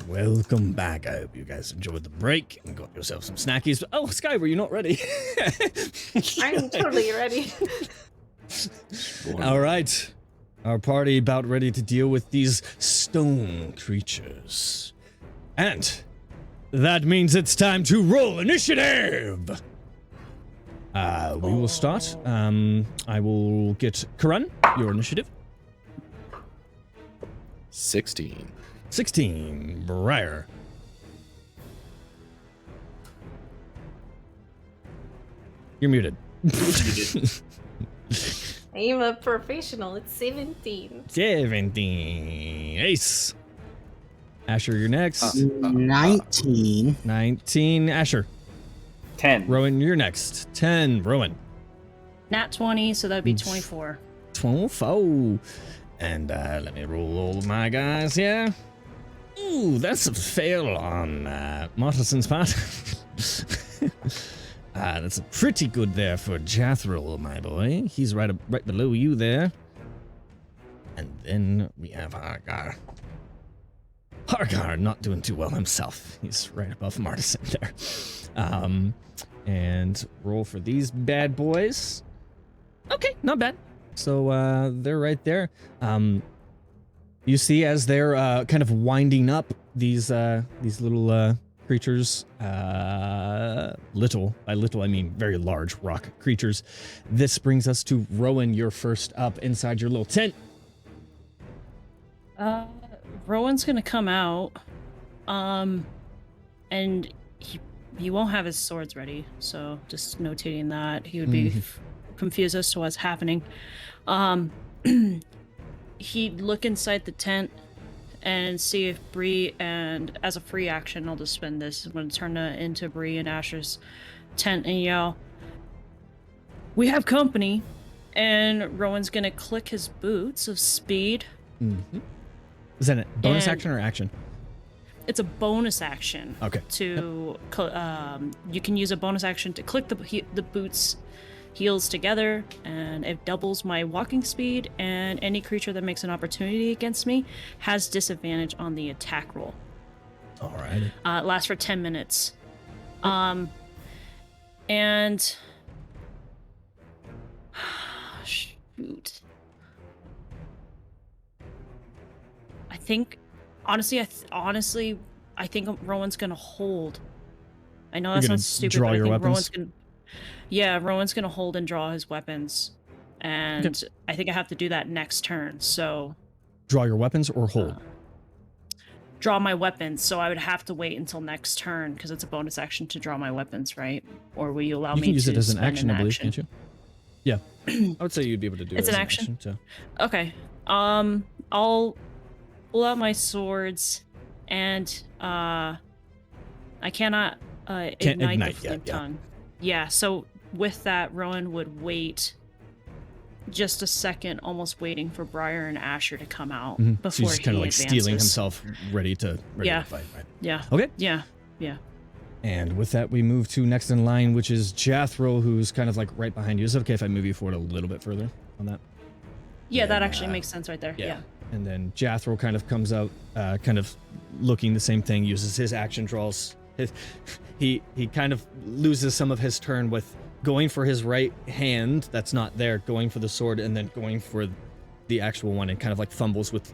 welcome back. I hope you guys enjoyed the break and got yourself some snackies. Oh, Sky, were you not ready? I'm totally ready. All right. Our party about ready to deal with these stone creatures. And that means it's time to roll initiative. We will start. I will get Karan, your initiative. 16. 16, Briar. You're muted. I'm a professional. It's 17. 17. Ace. Asher, you're next. 19. 19. Asher. 10. Rowan, you're next. 10. Rowan. Nat 20, so that'd be 24. 24. And let me roll all of my guys here. Ooh, that's a fail on Martison's part. That's pretty good there for Jathril, my boy. He's right below you there. And then we have Hargar. Hargar not doing too well himself. He's right above Martison there. And roll for these bad boys. Okay, not bad. So they're right there. You see as they're kind of winding up these little creatures, little, by little I mean very large rock creatures. This brings us to Rowan, you're first up inside your little tent. Rowan's gonna come out, and he won't have his swords ready, so just notating that. He would be confused as to what's happening. He'd look inside the tent and see if Bree, and as a free action, I'll just spend this. I'm going to turn it into Bree and Asher's tent and yell, "We have company!" And Rowan's going to click his boots of speed. Mm-hmm. Is that a bonus action or action? It's a bonus action. Okay. You can use a bonus action to click the boots heels together, and it doubles my walking speed, and any creature that makes an opportunity against me has disadvantage on the attack roll. All right. It lasts for 10 minutes. And shoot. I think honestly I think Rowan's gonna hold. I know that sounds stupid, but I think Rowan's gonna hold and draw his weapons, and okay. I think I have to do that next turn. So, draw your weapons or hold. Draw my weapons. So I would have to wait until next turn because it's a bonus action to draw my weapons, right? Or will you allow me to use it as an action? I believe, can't you? Yeah, I would say you'd be able to do it. It's as an action. so. Okay. I'll pull out my swords, and I cannot ignite the flame tongue. Yeah. So. With that, Rowan would wait just a second, almost waiting for Briar and Asher to come out before so he's kind of like advances. stealing himself, ready to fight. Right? Yeah. Okay. Yeah. And with that, we move to next in line, which is Jathril, who's kind of like right behind you. Is it okay if I move you forward a little bit further on that? Yeah, that actually makes sense right there. Yeah. And then Jathril kind of comes out, kind of looking the same thing, uses his action draws. He kind of loses some of his turn with going for his right hand that's not there, going for the sword, and then going for the actual one, and kind of like fumbles with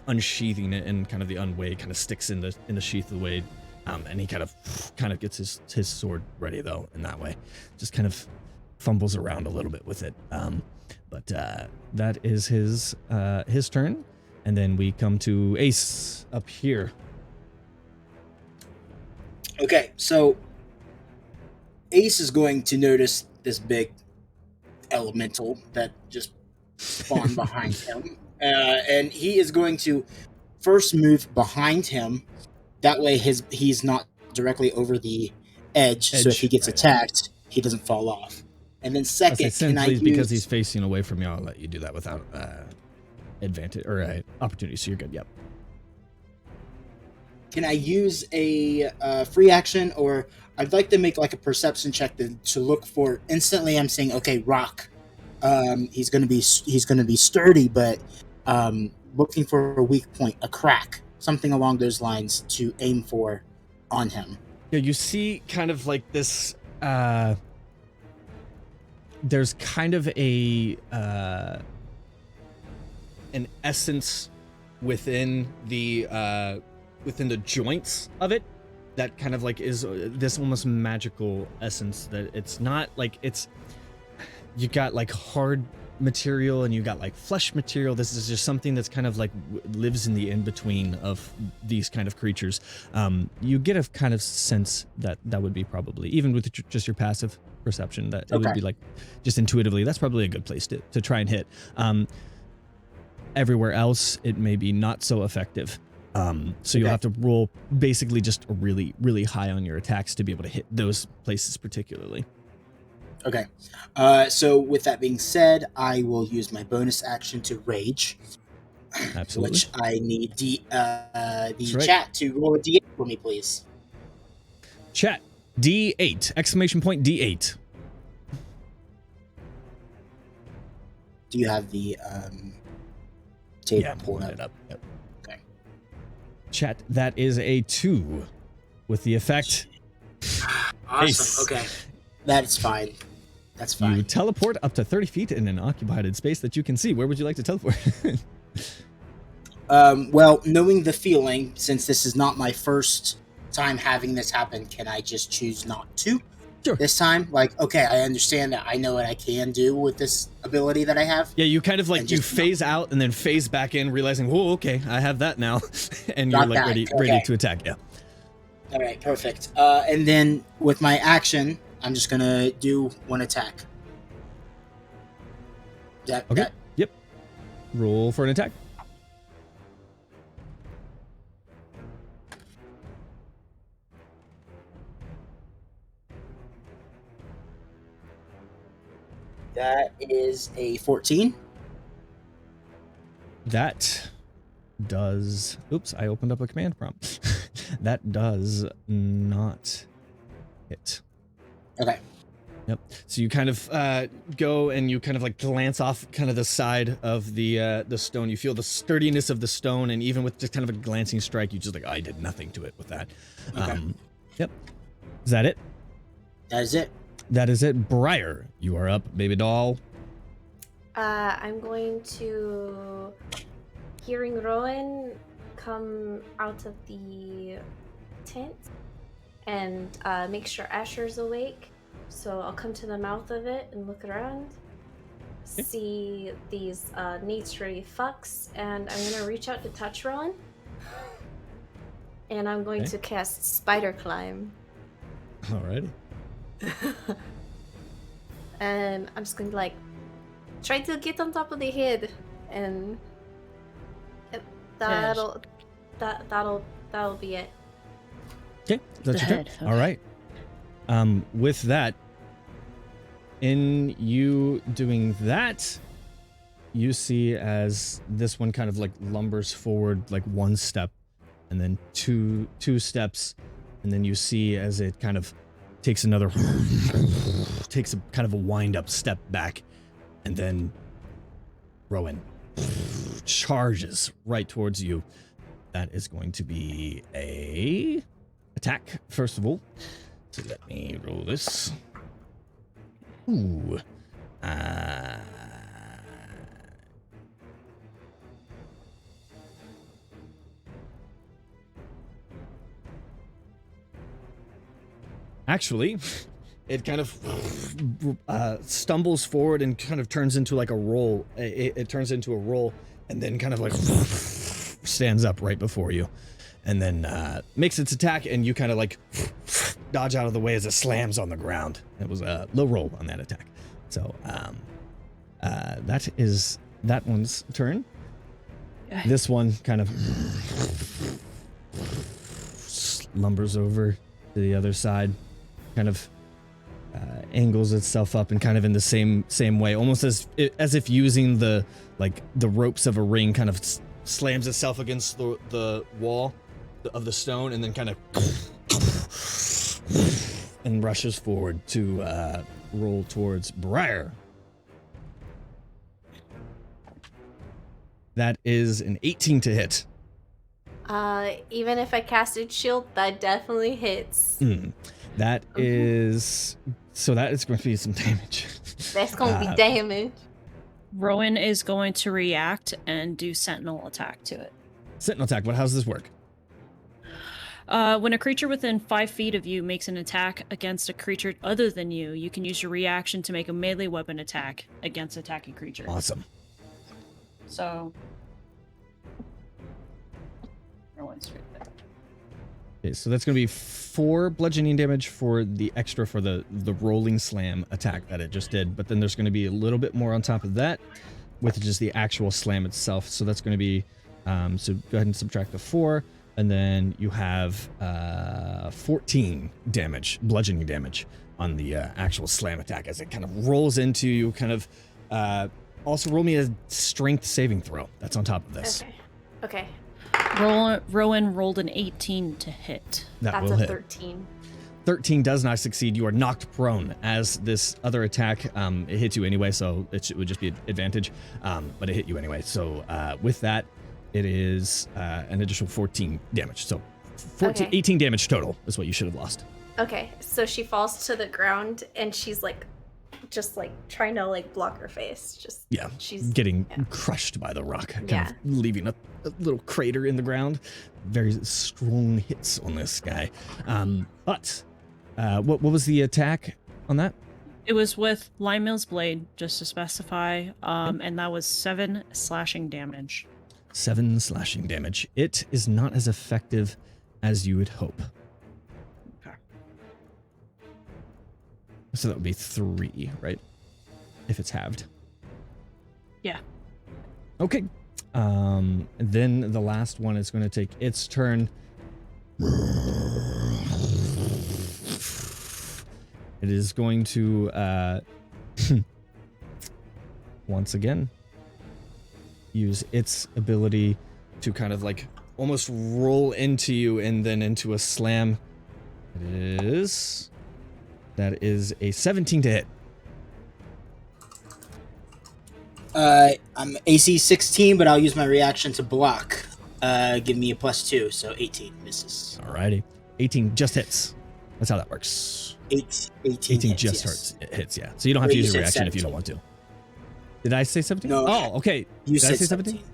unsheathing it, and kind of the unway kind of sticks in the sheath of the wade, and he kind of gets his sword ready though in that way, just kind of fumbles around a little bit with it, but that is his turn, and then we come to Ace up here. Okay, so Ace is going to notice this big elemental that just spawned behind him. And he is going to first move behind him. That way he's not directly over the edge, so if he gets attacked, he doesn't fall off. And then second, because he's facing away from you, I'll let you do that without advantage or opportunity, so you're good, yep. Can I use a free action, or I'd like to make like a perception check to look for instantly. I'm saying, okay, rock. He's gonna be sturdy, but looking for a weak point, a crack. something along those lines to aim for on him. Yeah, you see kind of like this, there's kind of an essence within the joints of it that kind of like is this almost magical essence that it's not like you got like hard material and you got like flesh material. This is just something that's kind of like lives in the in between of these kind of creatures. You get a kind of sense that would be probably, even with just your passive perception, that it would be like just intuitively that's probably a good place to try and hit. Everywhere else it may be not so effective. So you'll have to roll basically just really, really high on your attacks to be able to hit those places particularly. Okay. So with that being said, I will use my bonus action to rage. Absolutely. Which I need the right. chat to roll a D8 for me, please. Chat, D8, exclamation point D8. Do you have the table Yeah, I'm pulled pulling it up? up. Yep. Okay. Chat, that is a 2 with the effect. Awesome. Ace. Okay. That's fine. That's fine. You teleport up to 30 feet in an occupied space that you can see. Where would you like to teleport? Well, knowing the feeling, since this is not my first time having this happen, can I just choose not to? Sure. This time? Like, okay, I understand that. I know what I can do with this ability that I have. Yeah, you kind of like, you phase out and then phase back in, realizing, whoa, okay, I have that now. And you're like ready to attack, yeah. All right, perfect. And then with my action, I'm just going to do one attack. Okay, yep. Roll for an attack. That is a 14. That does... Oops, I opened up a command prompt. That does not hit. Okay. Yep. So you kind of go and you kind of like glance off kind of the side of the stone. You feel the sturdiness of the stone, and even with just kind of a glancing strike, you just like, I did nothing to it with that. Okay. Yep. Is that it? That is it. That is it. Briar, you are up, baby doll. I'm going to, hearing Rowan come out of the tent and make sure Asher's awake. So I'll come to the mouth of it and look around, see these naturey fucks, and I'm gonna reach out to touch Rowan. And I'm going to cast Spider Climb. Alrighty. And I'm just going to like try to get on top of the head, and that'll be it. Okay, that's your turn. Okay. All right. With that, in you doing that, you see as this one kind of like lumbers forward like one step, and then two steps, and then you see as it kind of takes a kind of a wind up step back, and then Rowan charges right towards you. That is going to be a attack, first of all. So let me roll this. Ooh. Actually, it kind of stumbles forward and kind of turns into like a roll. It turns into a roll and then kind of like stands up right before you. And then makes its attack, and you kind of like dodge out of the way as it slams on the ground. It was a low roll on that attack. So that is that one's turn. This one kind of lumbers over to the other side, kind of angles itself up and kind of in the same way, almost as if using the ropes of a ring, kind of slams itself against the wall of the stone, and then kind of and rushes forward to roll towards Briar. That is an 18 to hit. Even if I casted shield, that definitely hits. That is so that is going to be some damage. That's gonna be damage. Rowan is going to react and do sentinel attack to it. Sentinel attack. How does this work? When a creature within 5 feet of you makes an attack against a creature other than you, you can use your reaction to make a melee weapon attack against attacking creature. Awesome. So, Rowan's right there. Okay, so that's going to be 4 bludgeoning damage for the extra for the rolling slam attack that it just did. But then there's going to be a little bit more on top of that with just the actual slam itself. So that's going to be, so go ahead and subtract the 4. And then you have 14 damage, bludgeoning damage on the actual slam attack as it kind of rolls into you. Kind of also roll me a strength saving throw. That's on top of this. Okay. Rowan rolled an 18 to hit. That That's will a hit. 13. 13 does not succeed. You are knocked prone as this other attack. It hits you anyway, so it would just be an advantage. But it hit you anyway. So with that, it is an additional 14 damage. So 18 damage total is what you should have lost. Okay, so she falls to the ground and she's like, just like trying to like block her face. She's getting crushed by the rock, kind of leaving a little crater in the ground. Very strong hits on this guy. But what was the attack on that? It was with Limemill's blade, just to specify, and that was 7 slashing damage. 7 slashing damage. It is not as effective as you would hope. Okay. So that would be 3, right? If it's halved. Yeah. Okay. Then the last one is going to take its turn. It is going to once again use its ability to kind of like almost roll into you and then into a slam. That is a 17 to hit. I'm AC 16, but I'll use my reaction to block. Give me a +2, so 18 misses. Alrighty. 18 just hits. That's how that works. 18 just hits, hurts. It hits, yeah. So you don't have to use your reaction if you don't want to. Did I say 17? No. Oh, okay. You Did said I say 17. 17?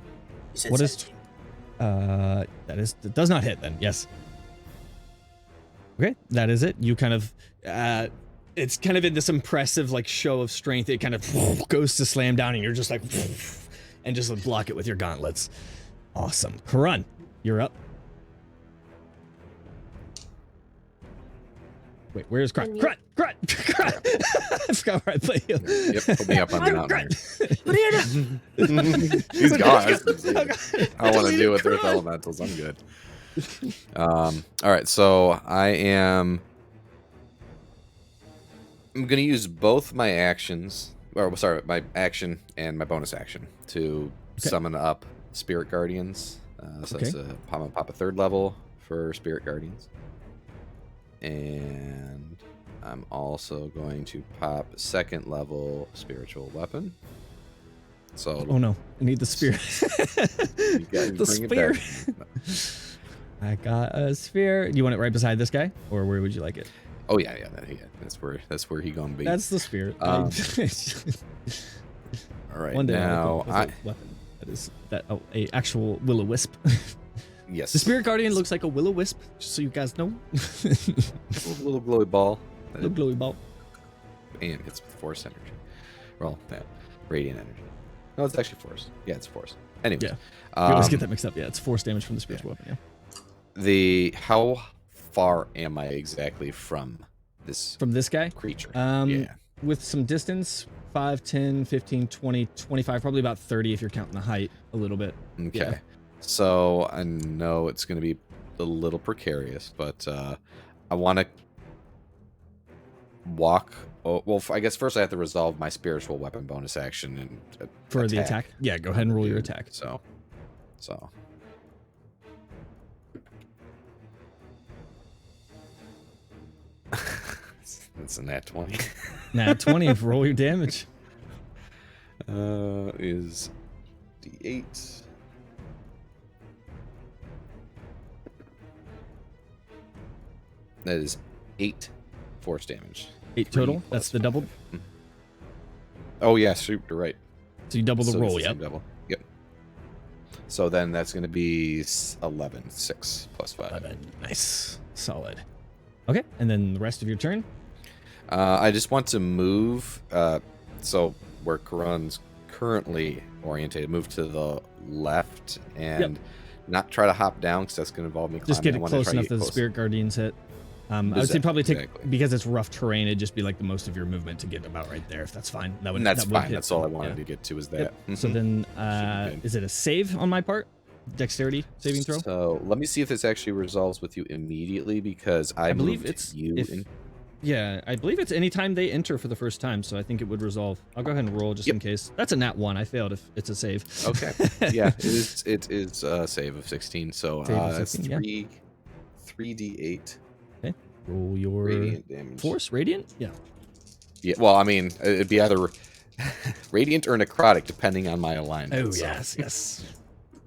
You said What 17. That does not hit then. Yes. Okay, that is it. You kind of it's kind of in this impressive like show of strength. It kind of goes to slam down and you're just like and just block it with your gauntlets. Awesome. Karun, you're up. Wait, where's Krut? Krut! I forgot where I put you. Yep, put me up on the mountain. What are you doing? He's gone. I don't want to deal with earth elementals. I'm good. All right, so I'm going to use both my actions, or sorry, my action and my bonus action to summon up Spirit Guardians. So that's pop a 3rd level for Spirit Guardians. And I'm also going to pop 2nd level Spiritual Weapon. So oh no, I need the spear. The spear. I got a spear. You want it right beside this guy, or where would you like it? Oh yeah. That's where he gonna be. That's the spear. All right. One day now I'll weapon. That is a actual will-o-wisp. Yes. The Spirit Guardian looks like a will-o-wisp, just so you guys know. little glowy ball. Little glowy ball. And it's force energy. Well, radiant energy. No, it's actually force. Yeah, it's force. Anyways. Yeah. You always get that mixed up. Yeah, it's force damage from the spiritual weapon. Yeah. How far am I exactly from this guy? Creature. Yeah. With some distance, 5, 10, 15, 20, 25, probably about 30 if you're counting the height a little bit. Okay. Yeah. So I know it's going to be a little precarious, but I want to walk. Oh, well, I guess first I have to resolve my spiritual weapon bonus action and for the attack. Yeah, go ahead and roll your attack. So. It's a nat 20. Nat 20. Roll your damage. Is D8. That is 8 force damage. 8 3 total. plus That's the double. 5. Oh yeah, shoot, you're right. So you double the So it's roll. the same Yep. double. Yep. So then that's going to be 11. 6 plus 5. 11. Nice. Solid. Okay, and then the rest of your turn. I just want to move. So where Karan's currently orientated, move to the left and not try to hop down because that's going to involve me climbing. Just get I it wanna close try to enough get that the close. spirit guardians hit. I would say probably take Exactly. because it's rough terrain. It'd just be like the most of your movement to get about right there. If that's fine, that would. And that's that would fine. hit That's all I them, wanted yeah. to get to is Yep. that. So Mhm. then, Should be good. is it a save on my part? Dexterity saving throw. So let me see if this actually resolves with you immediately because I believe moved it's you. Yeah, I believe it's anytime they enter for the first time, so I think it would resolve. I'll go ahead and roll just in case. That's a nat 1. I failed if it's a save. Okay. Yeah, it is a save of 16. So Save of that's 16, yeah. 3d8 Roll your radiant damage. force, radiant. Yeah. Yeah. Well, I mean, it'd be either radiant or necrotic depending on my alignment. Oh so yes.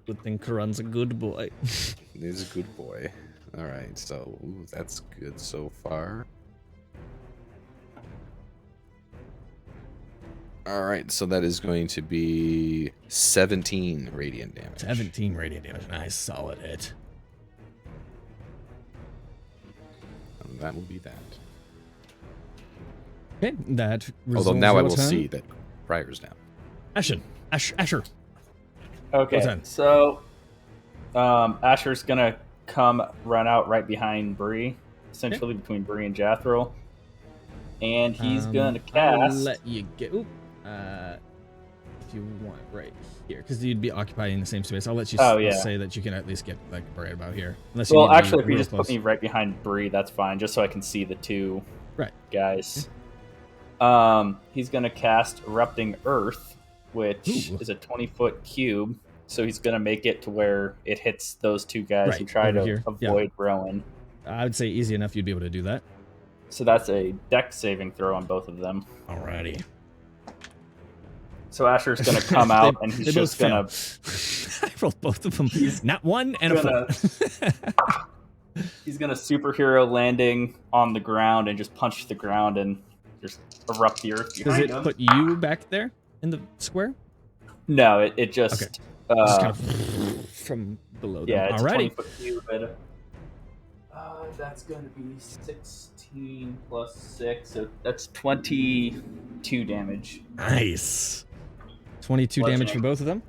Good thing Karan's a good boy. He's a good boy. All right. So that's good so far. All right, so that is going to be 17 radiant damage. 17 radiant damage. Nice, solid hit. And that will be that. Okay, that resolves Although now I your will turn. see that Briar's down. Asher. Okay, Well done. so Asher's gonna come run out right behind Bree, essentially between Bree and Jathril, and he's gonna I'll cast. let you get. If you want, right here, because you'd be occupying the same space. I'll let you Oh, I'll yeah. say that you can at least get like right about here. Unless Well, need to be actually, if you real just close. put me right behind Bree, that's fine, just so I can see the two Right. guys. He's gonna cast Erupting Earth, which Ooh. is a 20-foot cube. So he's gonna make it to where it hits those two guys Right, and try over to here. Yeah. avoid Rowan. I would say easy enough. You'd be able to do that. So that's a dex saving throw on both of them. Alrighty. So Asher's gonna come out and They he's both just gonna I rolled both of them. Not one and gonna- a 4. he's gonna superhero landing on the ground and just punch the ground and just erupt the earth Does behind it him. put you back there in the square? No, it just Okay. Just kind of from below them. yeah, it's a Alrighty. 20-foot cube. And, that's gonna be 16 plus 6, so that's 22 damage. Nice. 22 damage for both of them.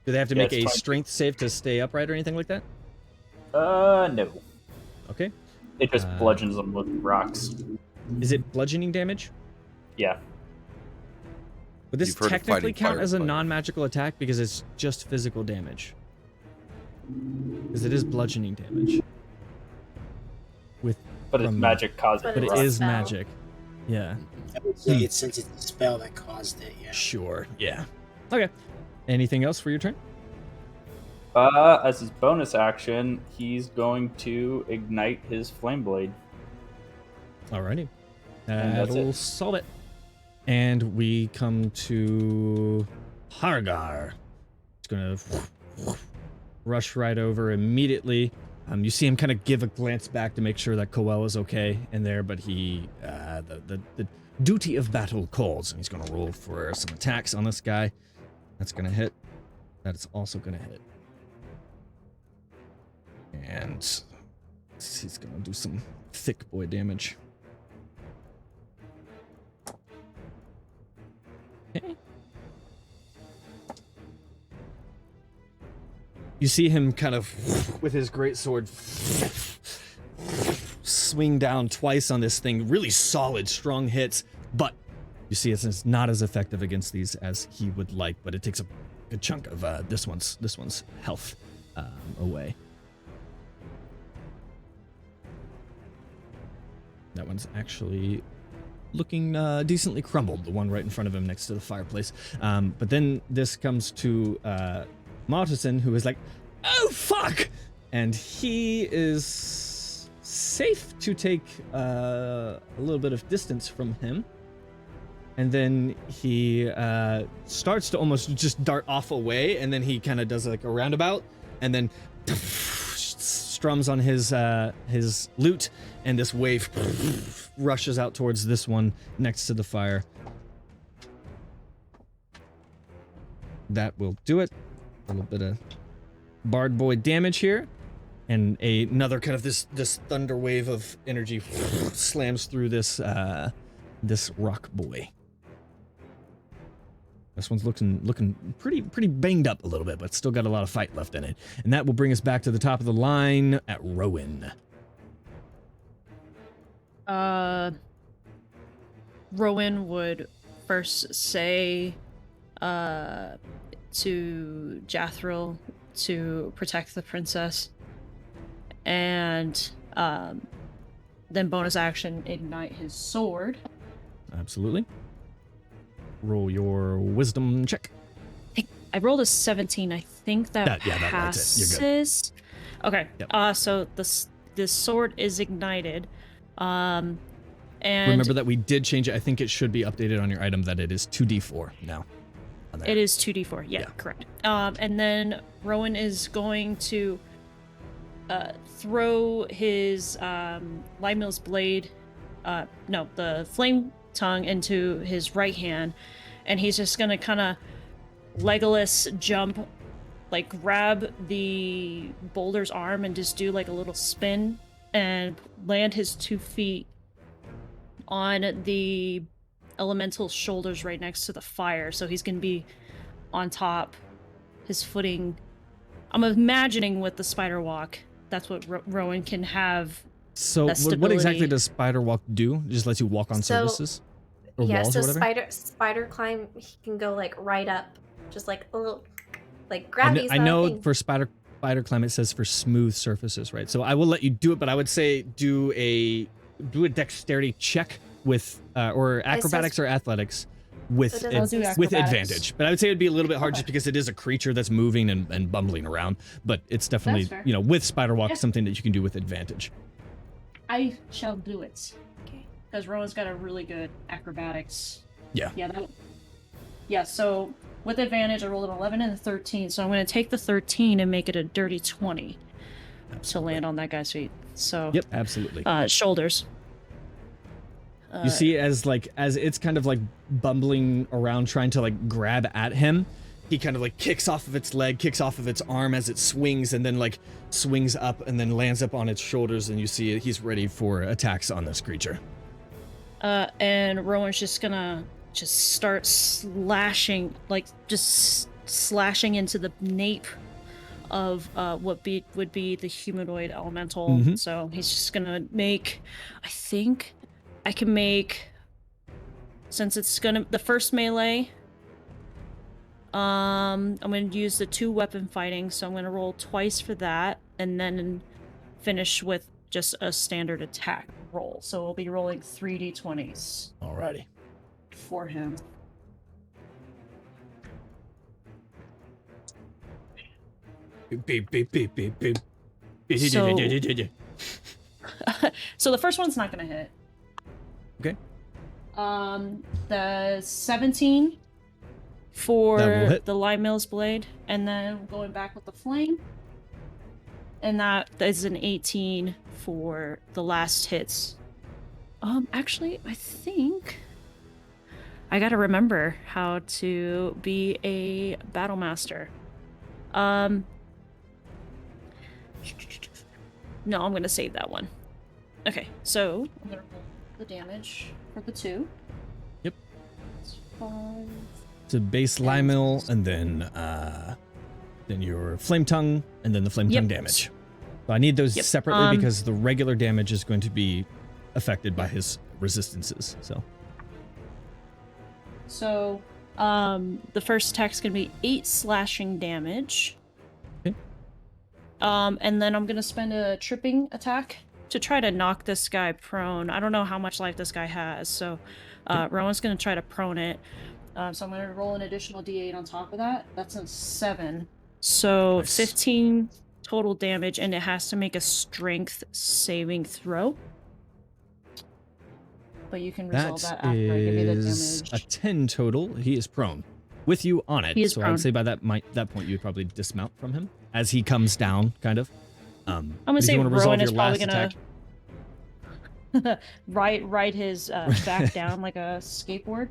Do they have to Yeah, make it's a 22. strength save to stay upright or anything like that? No. Okay. It just bludgeons them with rocks. Is it bludgeoning damage? Yeah. Would this You've heard of technically fighting count fire, as a but- non-magical attack because it's just physical damage? Because it is bludgeoning damage. But it's From- magic causing But But it It's a is spell. magic. Yeah. I would say it's since it's a spell that caused it. Yeah. Sure. Yeah. Okay. Anything else for your turn? As his bonus action, he's going to ignite his flame blade. Alrighty. And that's That'll it. solve it. And we come to Hargar. It's gonna rush right over immediately. You see him kind of give a glance back to make sure that Coel is okay in there, but he, the duty of battle calls, and he's gonna roll for some attacks on this guy. That's gonna hit. That is also gonna hit. And he's gonna do some thick boy damage. Okay. You see him kind of, with his great sword, swing down twice on this thing. Really solid, strong hits, but you see it's not as effective against these as he would like. But it takes a good chunk of this one's health away. That one's actually looking decently crumbled, the one right in front of him next to the fireplace. But then this comes to Martison, who is like, oh, fuck! And he is safe to take a little bit of distance from him. And then he starts to almost just dart off away, and then he kind of does like a roundabout, and then strums on his lute, and this wave rushes out towards this one next to the fire. That will do it. A little bit of Bard Boy damage here, and another kind of this thunder wave of energy slams through this this rock boy. This one's looking pretty banged up a little bit, but still got a lot of fight left in it. And that will bring us back to the top of the line at Rowan. Rowan would first say to Jathril to protect the princess, and then bonus action ignite his sword. Absolutely. Roll your wisdom check. I rolled a 17. I think that passes. You're good. Okay. Yep. So this sword is ignited. And remember that we did change it. I think it should be updated on your item that it is 2d4 now. It is 2d4. Yeah, correct. And then Rowan is going to throw his Limil's blade, the flame tongue, into his right hand, and he's just gonna kind of Legolas jump, like grab the boulder's arm and just do like a little spin and land his 2 feet on the elemental's shoulders right next to the fire. So he's gonna be on top, his footing. I'm imagining with the spider walk, that's what Rowan can have. So what exactly does spider walk do? It just lets you walk on surfaces? Or walls or whatever? Spider climb, he can go like right up, just like a little, like gravity. I know for spider climb it says for smooth surfaces, right? So I will let you do it, but I would say do a dexterity check with or acrobatics or athletics with advantage. But I would say it'd be a little bit hard just because it is a creature that's moving and bumbling around. But it's definitely, with spider walk, something that you can do with advantage. I shall do it. Because Rowan's got a really good acrobatics. Yeah. Yeah, so with advantage, I rolled an 11 and a 13. So I'm going to take the 13 and make it a dirty 20 to land on that guy's feet. So yep, absolutely. Shoulders. You see as it's kind of like bumbling around trying to like grab at him, he kind of like kicks off of its leg, kicks off of its arm as it swings, and then like swings up and then lands up on its shoulders, and you see he's ready for attacks on this creature. And Rowan's just gonna start slashing, slashing into the nape of would be the humanoid elemental. Mm-hmm. So he's just gonna make, I think I can make, since it's the first melee, I'm gonna use the 2 weapon fighting, so I'm gonna roll twice for that, and then finish with just a standard attack roll. So we'll be rolling 3d20s. Alrighty. For him. Beep, beep, beep, beep, beep. So the first one's not gonna hit. Okay. The 17 for the Limil's blade, and then going back with the flame. And that is an 18 for the last hits. Actually, I think I gotta remember how to be a battle master. No, I'm gonna save that one. Okay, so I'm gonna roll the damage for the 2. Yep. It's 5. So base Limil, and then your flame tongue, and then the flame tongue damage. So I need those separately because the regular damage is going to be affected by his resistances. So the first attack's gonna be 8 slashing damage. Okay. And then I'm gonna spend a tripping attack to try to knock this guy prone. I don't know how much life this guy has, so Rowan's gonna try to prone it. So I'm gonna roll an additional d8 on top of that. That's a 7. So nice. 15 total damage, and it has to make a strength saving throw. But you can resolve that after I give you the damage. A 10 total. He is prone. With you on it. So prone. I would say by that point you would probably dismount from him as he comes down, kind of. I'm gonna say Rowan is probably gonna ride his back down like a skateboard.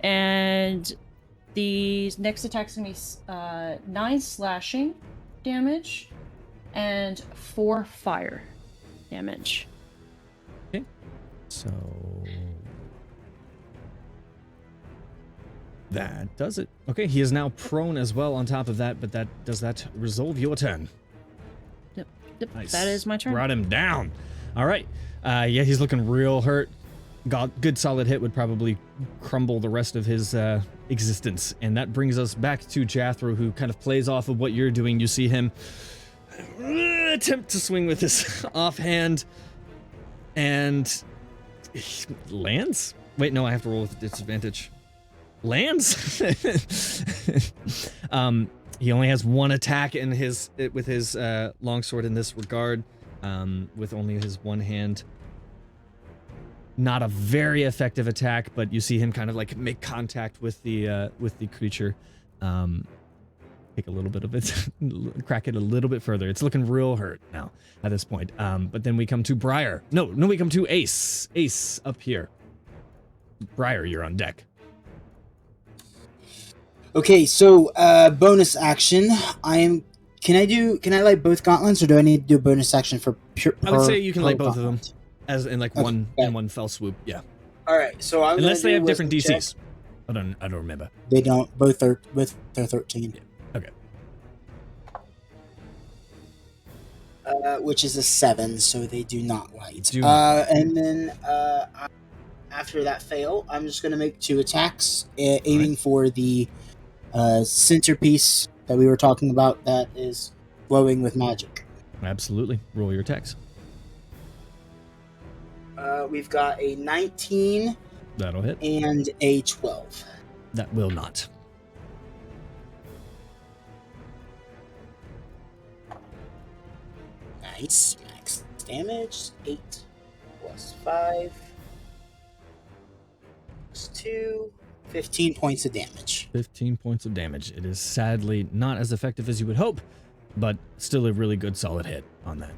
And the next attack's gonna be 9 slashing damage and 4 fire damage. Okay. So that does it. Okay, he is now prone as well on top of that, but does that resolve your turn? Yep. Nice. That is my turn. Brought him down. All right. Yeah, he's looking real hurt. Good solid hit would probably crumble the rest of his existence. And that brings us back to Jathro, who kind of plays off of what you're doing. You see him attempt to swing with his offhand and he lands. Wait, no, I have to roll with disadvantage. Lands. He only has one attack in with his longsword in this regard, with only his one hand. Not a very effective attack, but you see him kind of like make contact with the creature. Take a little bit of it, crack it a little bit further. It's looking real hurt now at this point. But then we come to Briar. No, we come to Ace. Ace up here. Briar, you're on deck. Okay, so bonus action. Can I light both gauntlets, or do I need to do a bonus action for pure? I would say you can light both of them, as in like one in one fell swoop. Yeah. All right, so I'm unless they have different wisdom DCs. I don't remember. They don't. Both are 13. Yeah. Okay. Which is a 7, so they do not light. And then after that fail, I'm just going to make 2 attacks, aiming for the centerpiece that we were talking about that is glowing with magic. Absolutely. Roll your attacks. We've got a 19. That'll hit. And a 12. That will not. Nice. Max damage. 8 plus 5 plus 2. 15 points of damage. 15 points of damage. It is sadly not as effective as you would hope, but still a really good solid hit on that.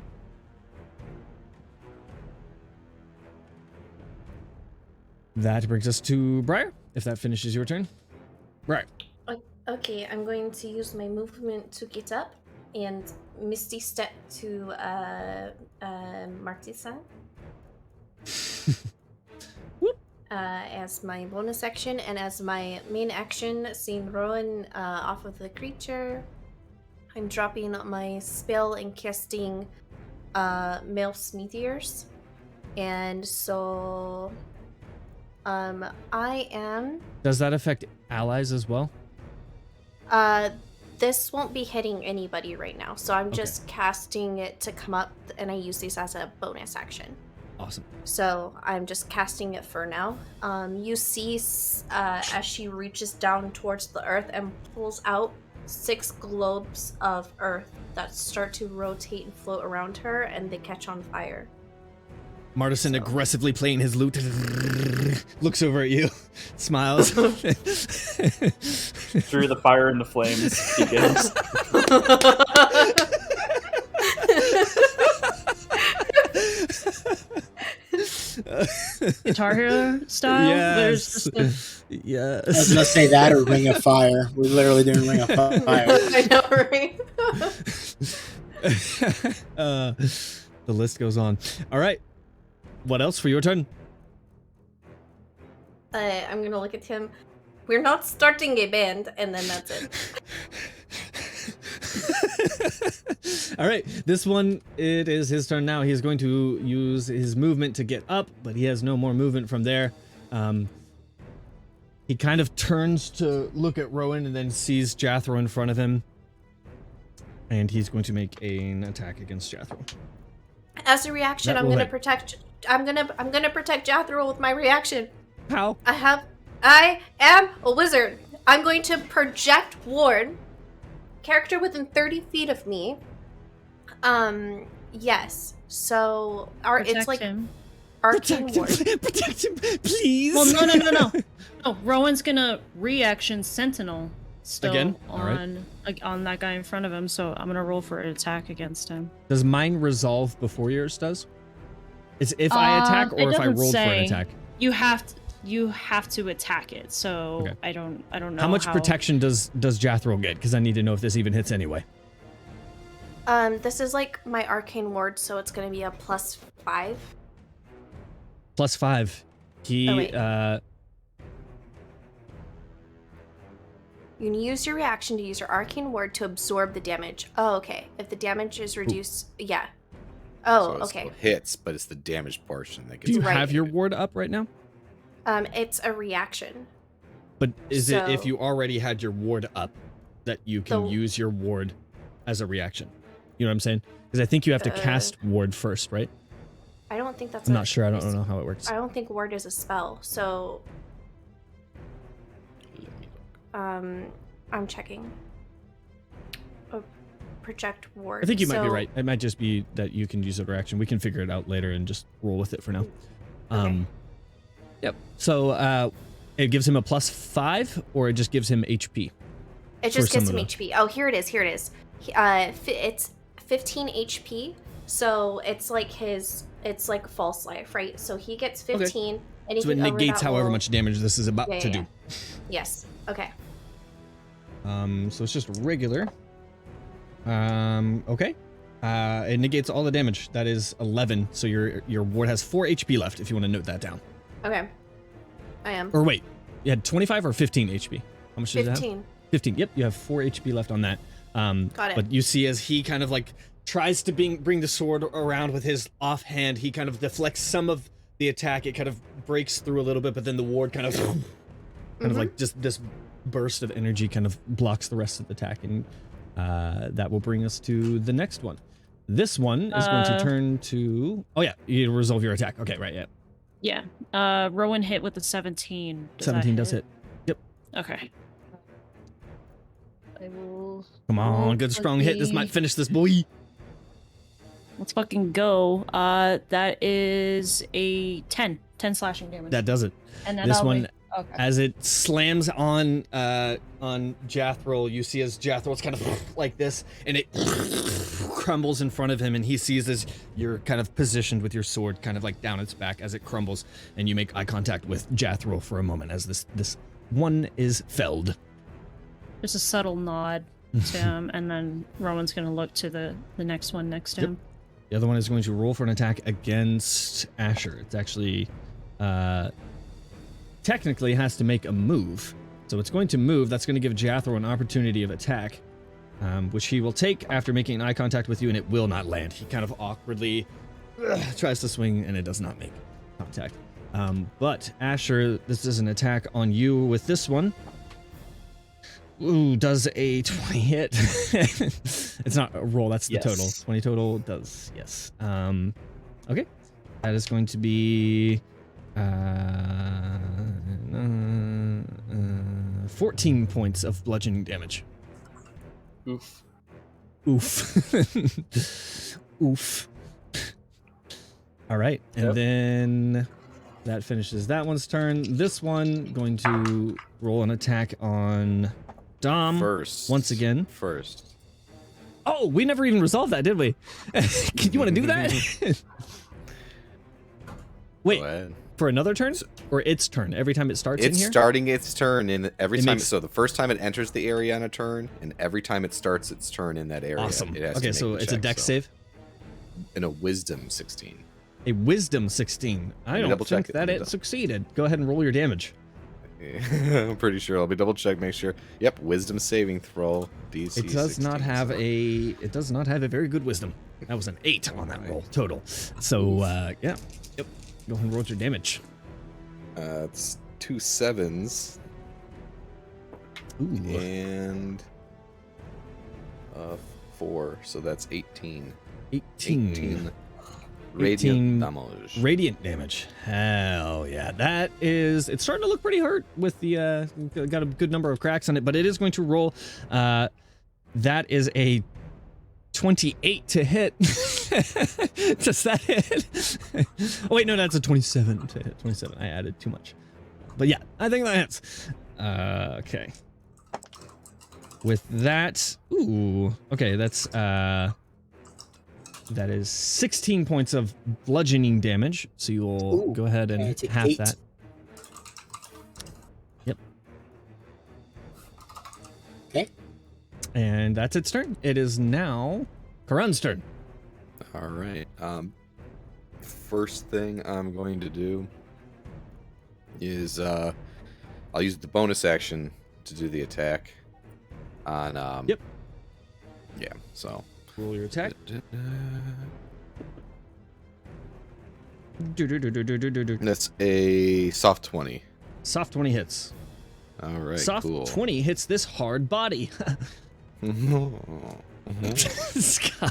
That brings us to Briar, if that finishes your turn. Briar. Okay, I'm going to use my movement to get up and Misty Step to Martisan. As my bonus action, and as my main action, seeing Rowan off of the creature, I'm dropping my spell and casting Melf's Meteors. And so I am... Does that affect allies as well? This won't be hitting anybody right now, so I'm just casting it to come up, and I use these as a bonus action. Awesome. So I'm just casting it for now. You see as she reaches down towards the earth and pulls out 6 globes of earth that start to rotate and float around her, and they catch on fire. Martison aggressively playing his lute, looks over at you, smiles. Through the fire and the flames begins. Guitar Hero style? Yes. There's just Yes. I was going to say that or Ring of Fire. We're literally doing Ring of Fire. I know, right? The list goes on. All right. What else for your turn? I'm gonna look at him. We're not starting a band, and then that's it. All right, this one, it is his turn now. He's going to use his movement to get up, but he has no more movement from there. He kind of turns to look at Rowan and then sees Jathro in front of him. And he's going to make an attack against Jathro. As a reaction, I'm gonna protect Jathro with my reaction. How? I am a wizard. I'm going to project ward. Character within 30 feet of me. Yes. So it's like him. arcane ward. Protect him, please. Well, no. No, Rowan's gonna reaction Sentinel still again? on on that guy in front of him, so I'm gonna roll for an attack against him. Does mine resolve before yours does? It's if I attack or if I rolled for an attack? You have to attack it. So Okay. I don't know How much protection does Jathril get? Because I need to know if this even hits anyway. This is like my arcane ward, so it's gonna be a +5. +5. He Oh, wait. You can use your reaction to use your arcane ward to absorb the damage. Oh, okay. If the damage is reduced, yeah. Oh, So it okay. still hits, but it's the damage portion that do gets. you Right. have your ward up right now? It's a reaction. But is it if So- you already had your ward up that you can So- use your ward as a reaction? You know what I'm saying? Because I think you have to cast ward first, right? I don't think that's. I'm not sure. I don't know how it works. I don't think ward is a spell. So, I'm checking. Project ward. I think you might be So- right. It might just be that you can use a reaction. We can figure it out later and just roll with it for now. Yep. So it gives him a +5, or it just gives him HP. It just for gives some him of HP. Oh, here it is. Here it is. It's 15 HP. So it's like it's like false life, right? So he gets 15, and So it anything over negates that however will- much damage this is about Yeah, to yeah, do. Yes. Okay. So it's just regular. Okay. It negates all the damage. That is 11. So your ward has 4 HP left. If you want to note that down. Okay. I am. Or wait, you had 25 or 15 HP. How much does it have? 15. 15. Yep, you have 4 HP left on that. Got it. But you see as he kind of like tries to bring the sword around with his offhand, he kind of deflects some of the attack. It kind of breaks through a little bit, but then the ward kind of like just this burst of energy kind of blocks the rest of the attack, and that will bring us to the next one. This one is going to turn to. Oh yeah, you resolve your attack. Okay, right, yeah. Yeah. Rowan hit with a 17. 17 does hit. Yep. Okay. I will. Come on, good strong hit. This might finish this boy. Let's fucking go. That is a 10 slashing damage. That does it. And then This I'll one, make- okay. as it slams on Jathril, you see as Jathril, kind of like this, and it crumbles in front of him, and he sees as you're kind of positioned with your sword kind of like down its back as it crumbles, and you make eye contact with Jathril for a moment as this one is felled. Just a subtle nod to him, and then Rowan's gonna look to the next one next to him. The other one is going to roll for an attack against Asher. It's actually technically has to make a move. So it's going to move. That's going to give Jathril an opportunity of attack, which he will take after making eye contact with you, and it will not land. He kind of awkwardly tries to swing, and it does not make contact. But Asher, this is an attack on you with this one. Ooh, does a 20 hit? It's not a roll, that's the Yes. total. 20 total does, yes. Okay. That is going to be 14 points of bludgeoning damage. Oof. Oof. Oof. All right, and Yep. then that finishes that one's turn. This one going to roll an attack on Dom First. once again. First. Oh, we never even resolved that, did we? You want to do that? Wait, Go ahead. for another turn or its turn? Every time it starts in It's here? starting its turn in every It time. makes- So the first time it enters the area on a turn, and every time it starts its turn in that area. Awesome. It has to Okay, make so the it's a check, dex so- save. And a wisdom 16. A wisdom 16. I Let me don't double check think it. that Let me it double- succeeded. Go ahead and roll your damage. I'm pretty sure. I'll be double check, make sure. Yep, wisdom saving throw. DC It does not 16, have so- it does not have a very good wisdom. That was an 8 on that roll total. So yeah. Yep. Go ahead and roll your damage. It's 2 7s Ooh. and 4, so that's 18. 18. 18 18 radiant damage. Radiant damage. Hell yeah. That is, it's starting to look pretty hurt with the, got a good number of cracks on it, but it is going to roll. That is a 28 to hit. Does that hit? Oh, wait, no, that's a 27 to hit. 27. I added too much. But yeah, I think that hits. Okay. with that, okay, that is 16 points of bludgeoning damage. So you will go ahead and take half 8. that. Yep. Okay. And that's its turn. It is now Karan's turn. All right. First thing I'm going to do is I'll use the bonus action to do the attack on Yep. Yeah, so Roll your attack. That's a soft 20. Soft 20 hits. All right, Soft cool. 20 hits this hard body. Sky.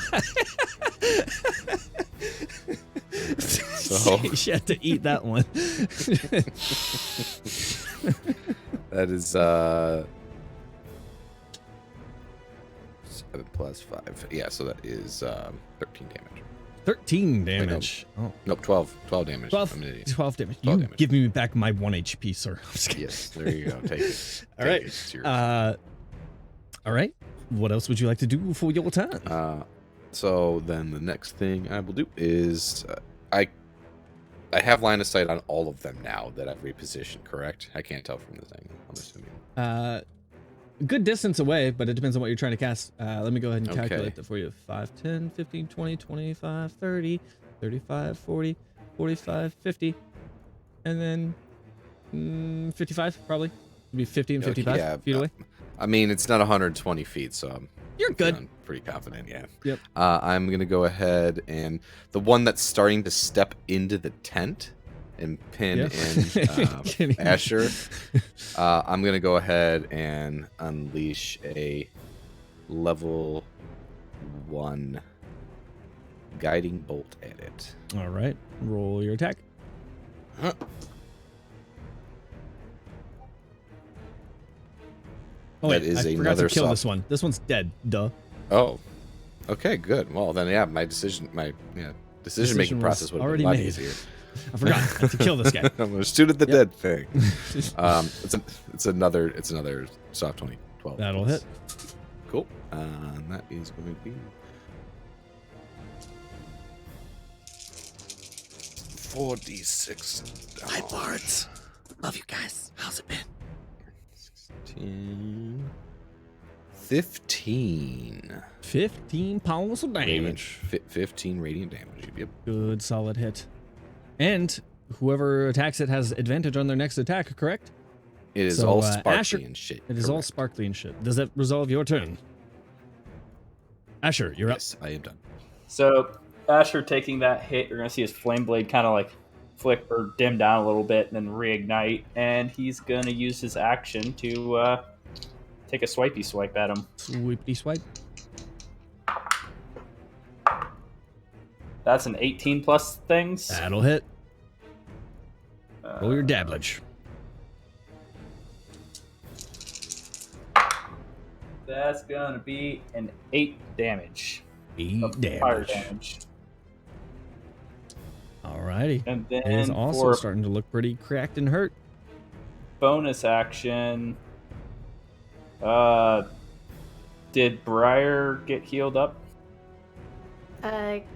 So She had to eat that one. that is 7 plus 5. Yeah, so that is 13 damage. 13 damage. Oh. Nope, 12 damage. 12, I'm an idiot. 12 damage. 12 You damage. give me back my 1 HP, sir. I'm just kidding. Yes, there you go. Take it. All right. It's yours. All right. What else would you like to do for your turn? So then the next thing I will do is I have line of sight on all of them now that I've repositioned, correct? I can't tell from the thing, I'm assuming. Good distance away, but it depends on what you're trying to cast. Let me go ahead and Okay. calculate that for you. 5, 10, 15, 20, 25, 30, 35, 40, 45, 50, and then 55 probably. It'd be 50 and 55 yeah, feet away. I mean, it's not 120 feet, so I'm You're good. feeling pretty confident, yeah. Yep. I'm going to go ahead and the one that's starting to step into the tent and pin Yeah. in Kidding. Asher, I'm going to go ahead and unleash a level 1 guiding bolt at it. All right. Roll your attack. Huh. Oh, That wait, is I forgot another to kill soft- this one. This one's dead. Duh. Oh, okay, good. Well, then, yeah, my decision Decision making was process would have already been a lot made. easier. I forgot I have to kill this guy. I'm gonna shoot at the Yep. dead thing. It's another soft 20. 12. That'll hit. Cool. And that is going to be 4d6. Hi, Bards. Love you guys. How's it been? 16, 15 15 pounds of damage. 15 radiant damage. Yep. Good, solid hit. And whoever attacks it has advantage on their next attack, correct? It is So, all sparkly Asher- and shit. It is all correct. sparkly and shit. Does that resolve your turn? Asher, you're Yes, I am done. So Asher taking that hit, you're gonna see his flame blade kind of like flick or dim down a little bit and then reignite, and he's gonna use his action to take a swipey swipe at him. up. Sweepy swipe. That's an 18 plus things. That'll hit. Roll your dabblage. That's gonna be an 8 damage. 8 of fire damage. damage. Alrighty. And then It is also for starting to look pretty cracked and hurt. bonus action, did Briar get healed up?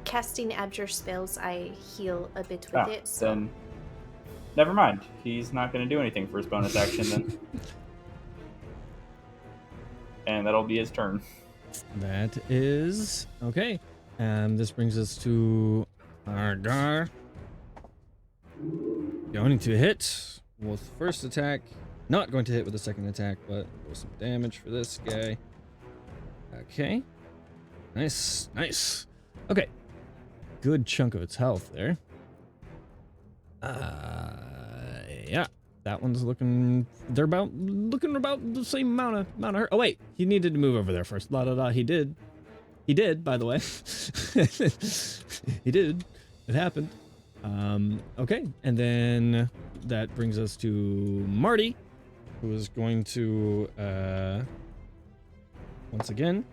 Casting abjure spells, I heal a bit with it. So Then never mind. He's not going to do anything for his bonus action then. And that'll be his turn. That is okay. This brings us to Argar. Going to hit with first attack. Not going to hit with the second attack, but roll some damage for this guy. Okay. Nice, nice. Okay. Good chunk of its health there. Yeah. That one's looking. They're looking about the same amount of hurt. Oh wait, he needed to move over there first. La da da. He did. He did, by the way. He did. It happened. Okay, and then that brings us to Marty, who is going to once again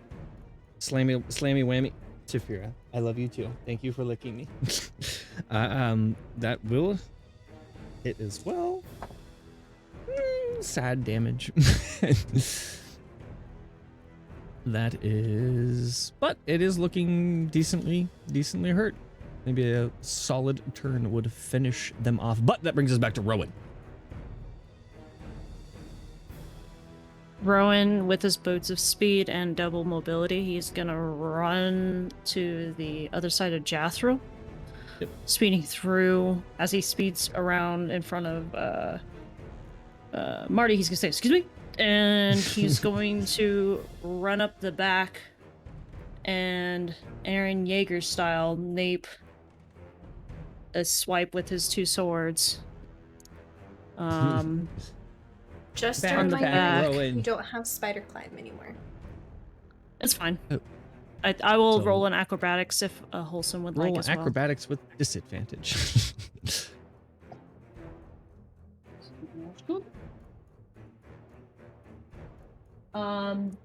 slammy whammy. Saphira, I love you too. Thank you for licking me. That will hit as well. Sad damage. That is, but it is looking decently hurt. Maybe a solid turn would finish them off. But that brings us back to Rowan. Rowan, with his boots of speed and double mobility, he's gonna run to the other side of Jathril. Yep. Speeding through as he speeds around in front of Marty. He's gonna say, "Excuse me," and he's going to run up the back and Aaron Yeager style nape a swipe with his two swords. Just Back a on the reminder, back. you don't have spider climb anymore. It's fine. Oh. I will So- roll an acrobatics if Wholesome would Roll like as well. acrobatics with disadvantage.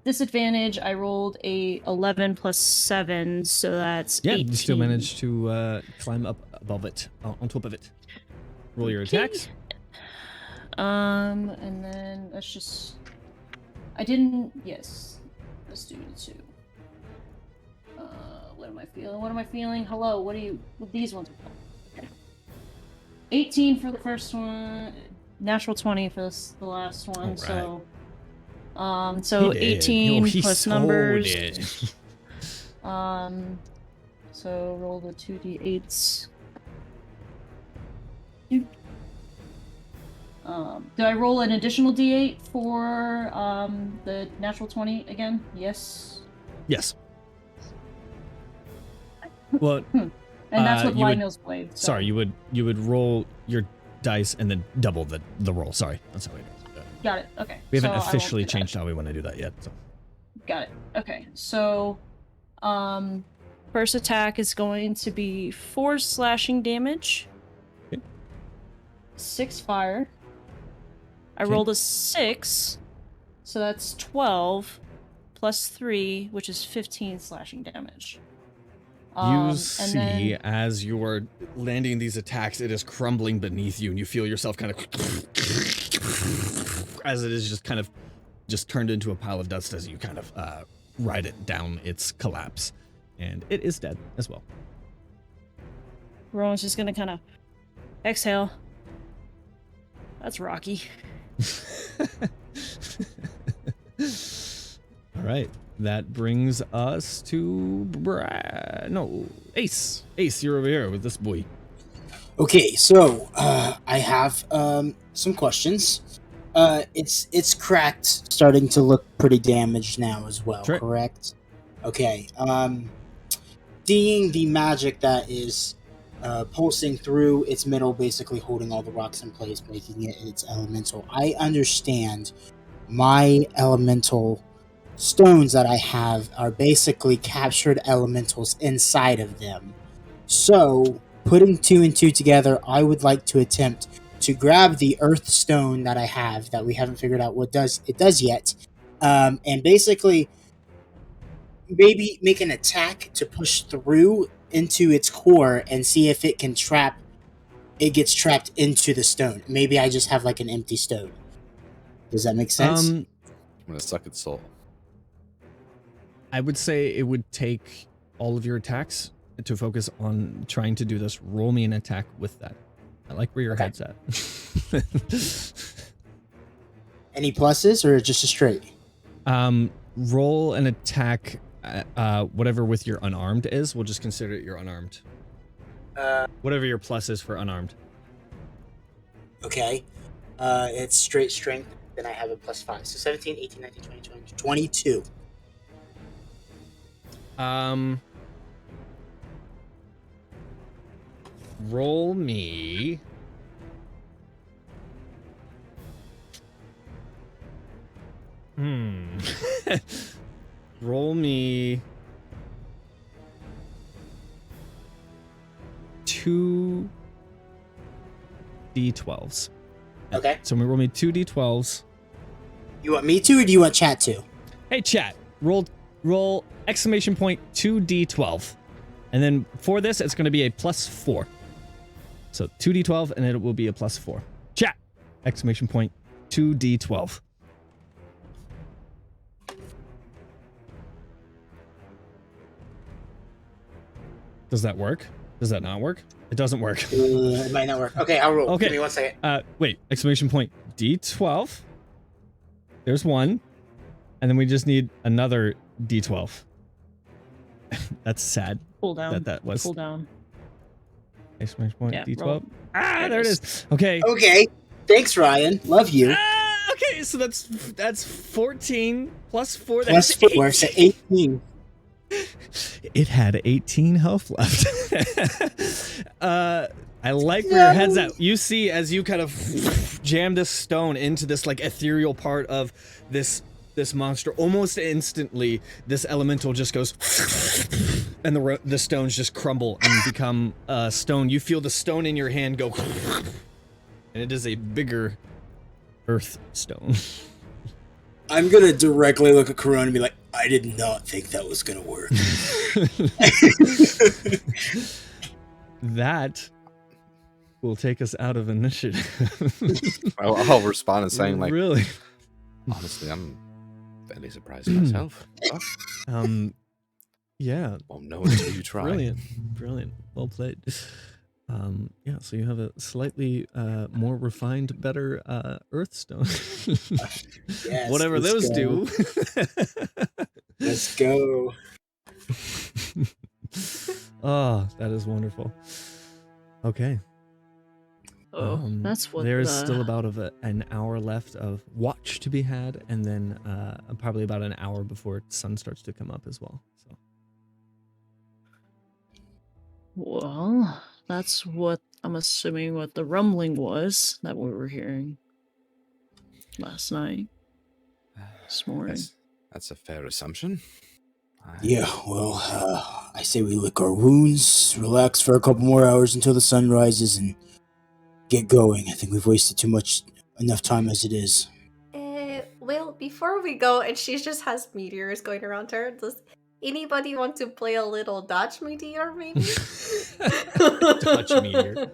Disadvantage. I rolled a 11 plus 7, so that's Yeah, 18. you still managed to climb up above it, on top of it. Roll your Okay. attacks. And then let's just. I didn't. Yes. Let's do the 2. What am I feeling? What am I feeling? Hello. What these ones? Okay. 18 for the first one. Natural 20 for the last one. All So. He So did. 18 He plus so numbers. did. So roll the 2d8s. Do I roll an additional d8 for the natural 20 again? Yes. Yes. Well, And that's with you would- Lionel's blade. So. sorry, you would roll your dice and then double the roll. Sorry, that's how we do it. Got it. Okay. We haven't so I won't officially do that. changed how we want to do that yet. So. Got it. Okay. So, first attack is going to be 4 slashing damage. Okay. 6 fire. I Okay. rolled a 6, so that's 12 plus 3, which is 15 slashing damage. You and see, then- as you're landing these attacks, it is crumbling beneath you, and you feel yourself kind of as it is just turned into a pile of dust as you kind of ride it down its collapse, and it is dead as well. Rowan's just gonna kind of exhale. That's rocky. All right, that brings us to Ace. Ace, you're over here with this boy. Okay, so I have some questions. It's cracked, starting to look pretty damaged now as well. Sure. Correct? Okay. Seeing the magic that is pulsing through its middle, basically holding all the rocks in place, making it its elemental. I understand my elemental stones that I have are basically captured elementals inside of them. So, putting 2 and 2 together, I would like to attempt to grab the earth stone that I have that we haven't figured out what it does yet, and basically maybe make an attack to push through into its core and see if it can gets trapped into the stone. Maybe I just have like an empty stone. Does that make sense? I'm gonna suck its soul. I would say it would take all of your attacks to focus on trying to do this. Roll me an attack with that. I like where your Okay. head's at. Any pluses or just a straight? Roll an attack, whatever with your unarmed is. We'll just consider it your unarmed. Whatever your plus is for unarmed. Okay. It's straight strength. Then I have a +5. So 17, 18, 19, 20, 20, 22. Roll me. Roll me 2 d12s. Okay. So we roll me 2 d12s. You want me to, or do you want chat to? Hey chat, roll exclamation point 2d12. And then for this it's going to be a +4. So 2d12 and it will be a +4. Chat, exclamation point 2d12. Does that work? Does that not work? It doesn't work. It might not work. Okay, I'll roll. Okay. Give me 1 second. Wait, exclamation point. D12. There's one. And then we just need another D12. That's sad. Pull down. That was. Pull down. Exclamation point. Yeah, D12. roll. There it is. Okay. Okay. Thanks, Ryan. Love you. Okay, so that's 14 plus 4. Plus That's 4, so 18. It had 18 health left. I like where your head's at. You see, as you kind of jam this stone into this like ethereal part of this monster, almost instantly, this elemental just goes, and the stones just crumble and become stone. You feel the stone in your hand go, and it is a bigger earth stone. I'm gonna directly look at Corona and be like, I did not think that was gonna work. That will take us out of initiative. I'll respond and saying like, really? honestly, I'm fairly surprised myself. Yeah. Won't know until you try. Brilliant. Well played. Yeah, so you have a slightly more refined, better Earthstone. Yes, Whatever let's those go. do. Let's go. Oh, that is wonderful. Okay. Oh, that's what There's the... still about an hour left of watch to be had, and then probably about an hour before sun starts to come up as well. So. Well, that's what I'm assuming what the rumbling was that we were hearing last night, this morning. That's a fair assumption. Yeah, well, I say we lick our wounds, relax for a couple more hours until the sun rises, and get going. I think we've wasted enough time as it is. Well, before we go, and she just has meteors going around her, does anybody want to play a little Dodge Meteor, maybe? Dodge Meteor.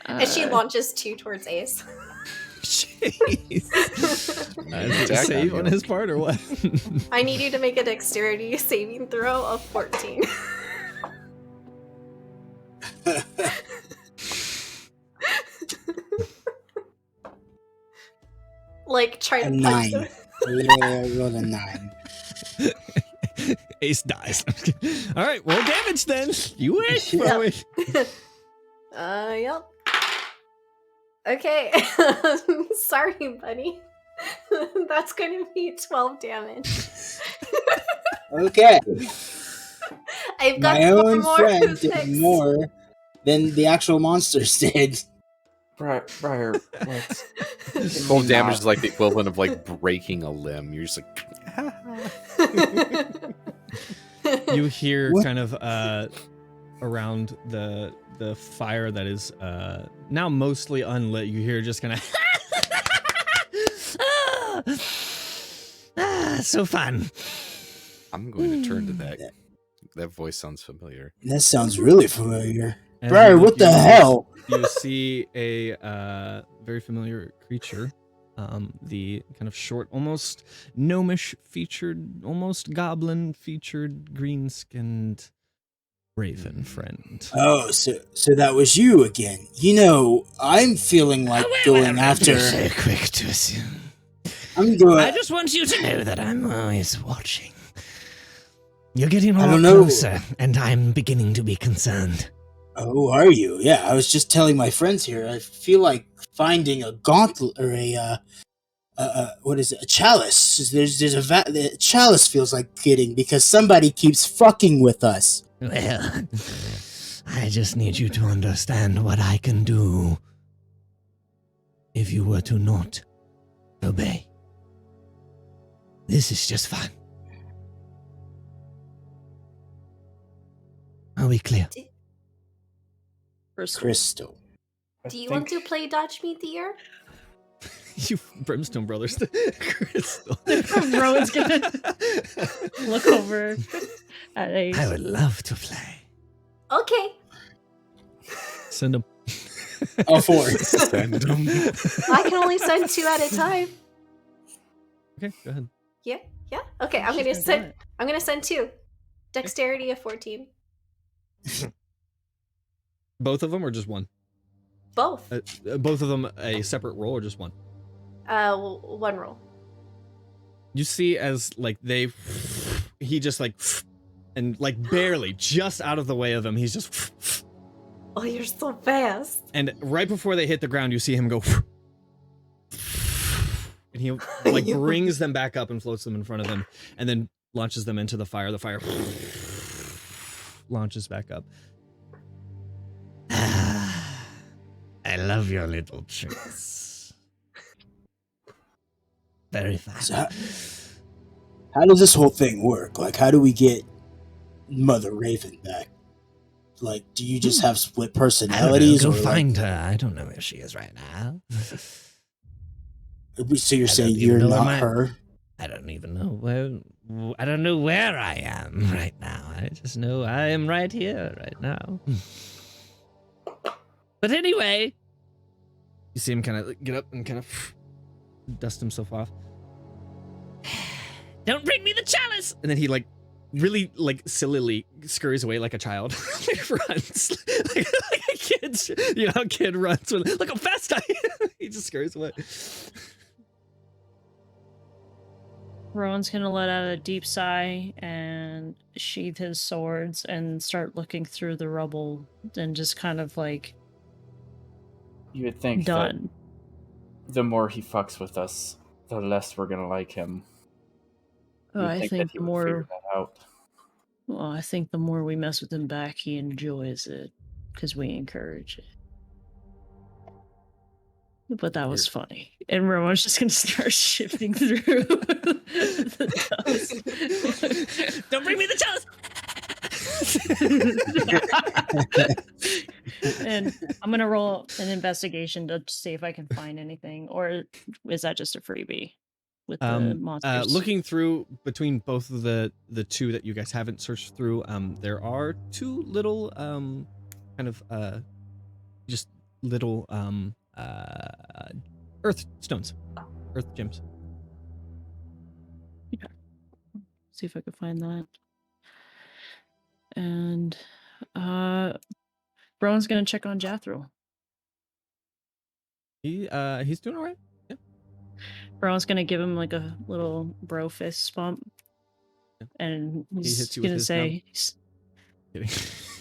And she launches 2 towards Ace. Jeez. Save on his part or what? I need you to make a dexterity saving throw of 14. Like, try to punch 9. them. Yeah, I rolled a 9. Ace dies. All right, roll damage then. You wish. Yep. Yep. Okay. Sorry, buddy. That's gonna be 12 damage. Okay. I've got My 4 own more friend picks. did more than the actual monsters did. Briar, let's... 12 damage is like the equivalent of like breaking a limb. You're just like, You hear What? kind of around the fire that is now mostly unlit. You hear just kind of so fun. I'm going to turn to that. That voice sounds familiar. That sounds really familiar. As Briar, you what look, the you hell? You see a very familiar creature. The kind of short, almost gnomish featured, almost goblin featured, green-skinned raven friend. Oh, so that was you again. You know, I'm feeling like going after... So quick to assume. I'm going... I just want you to know that I'm always watching. You're getting a I lot don't know. closer, and I'm beginning to be concerned. Oh, are you? Yeah, I was just telling my friends here. I feel like finding a gauntlet or what is it? A chalice. There's a the chalice feels like getting because somebody keeps fucking with us. Well, I just need you to understand what I can do if you were to not obey. This is just fun. Are we clear? Crystal. Do you want to play Dodge Meteor? You Brimstone Brothers. Crystal. Rowan's gonna look over at Ace. I would love to play. Okay. Send him. All 4. Send them. I can only send 2 at a time. Okay, go ahead. Yeah. Okay, I'm She's gonna do send. it. I'm gonna send 2. Dexterity of 14. Both of them, or just one? Both. Both of them a separate roll, or just one? One roll. You see as like he just like and like barely just out of the way of him. He's just Oh, you're so fast. and right before they hit the ground, you see him go and he like brings them back up and floats them in front of him, and then launches them into the fire. The fire launches back up. I love your little tricks. Very fast. So how does this whole thing work? Like, how do we get Mother Raven back? Like, do you just have split personalities? Go or find her. I don't know where she is right now. So you're saying you're not her? I don't even know where. I don't know where I am right now. I just know I am right here right now. But anyway, you see him kind of get up and kind of dust himself off. Don't bring me the chalice! And then he like really like sillily scurries away like a child. He runs like a kid. You know how a kid runs when look how fast I am. He just scurries away. Rowan's gonna let out a deep sigh and sheath his swords and start looking through the rubble and just kind of like You would think done. that the more he fucks with us, the less we're gonna like him. Oh, I think that he the would figure more that out. well, I think the more we mess with him back, he enjoys it because we encourage it. But that was funny. And Rowan's just gonna start shifting through the dust. Don't bring me the chalice! And I'm gonna roll an investigation to see if I can find anything. Or is that just a freebie with the monsters? Looking through between both of the two that you guys haven't searched through, there are two little kind of just little earth stones, earth gems. Yeah. See if I can find that. And Rowan's gonna check on Jethro. He's doing all right. Yeah. Rowan's gonna give him like a little bro fist bump, and he's hits you with gonna his say, Kidding.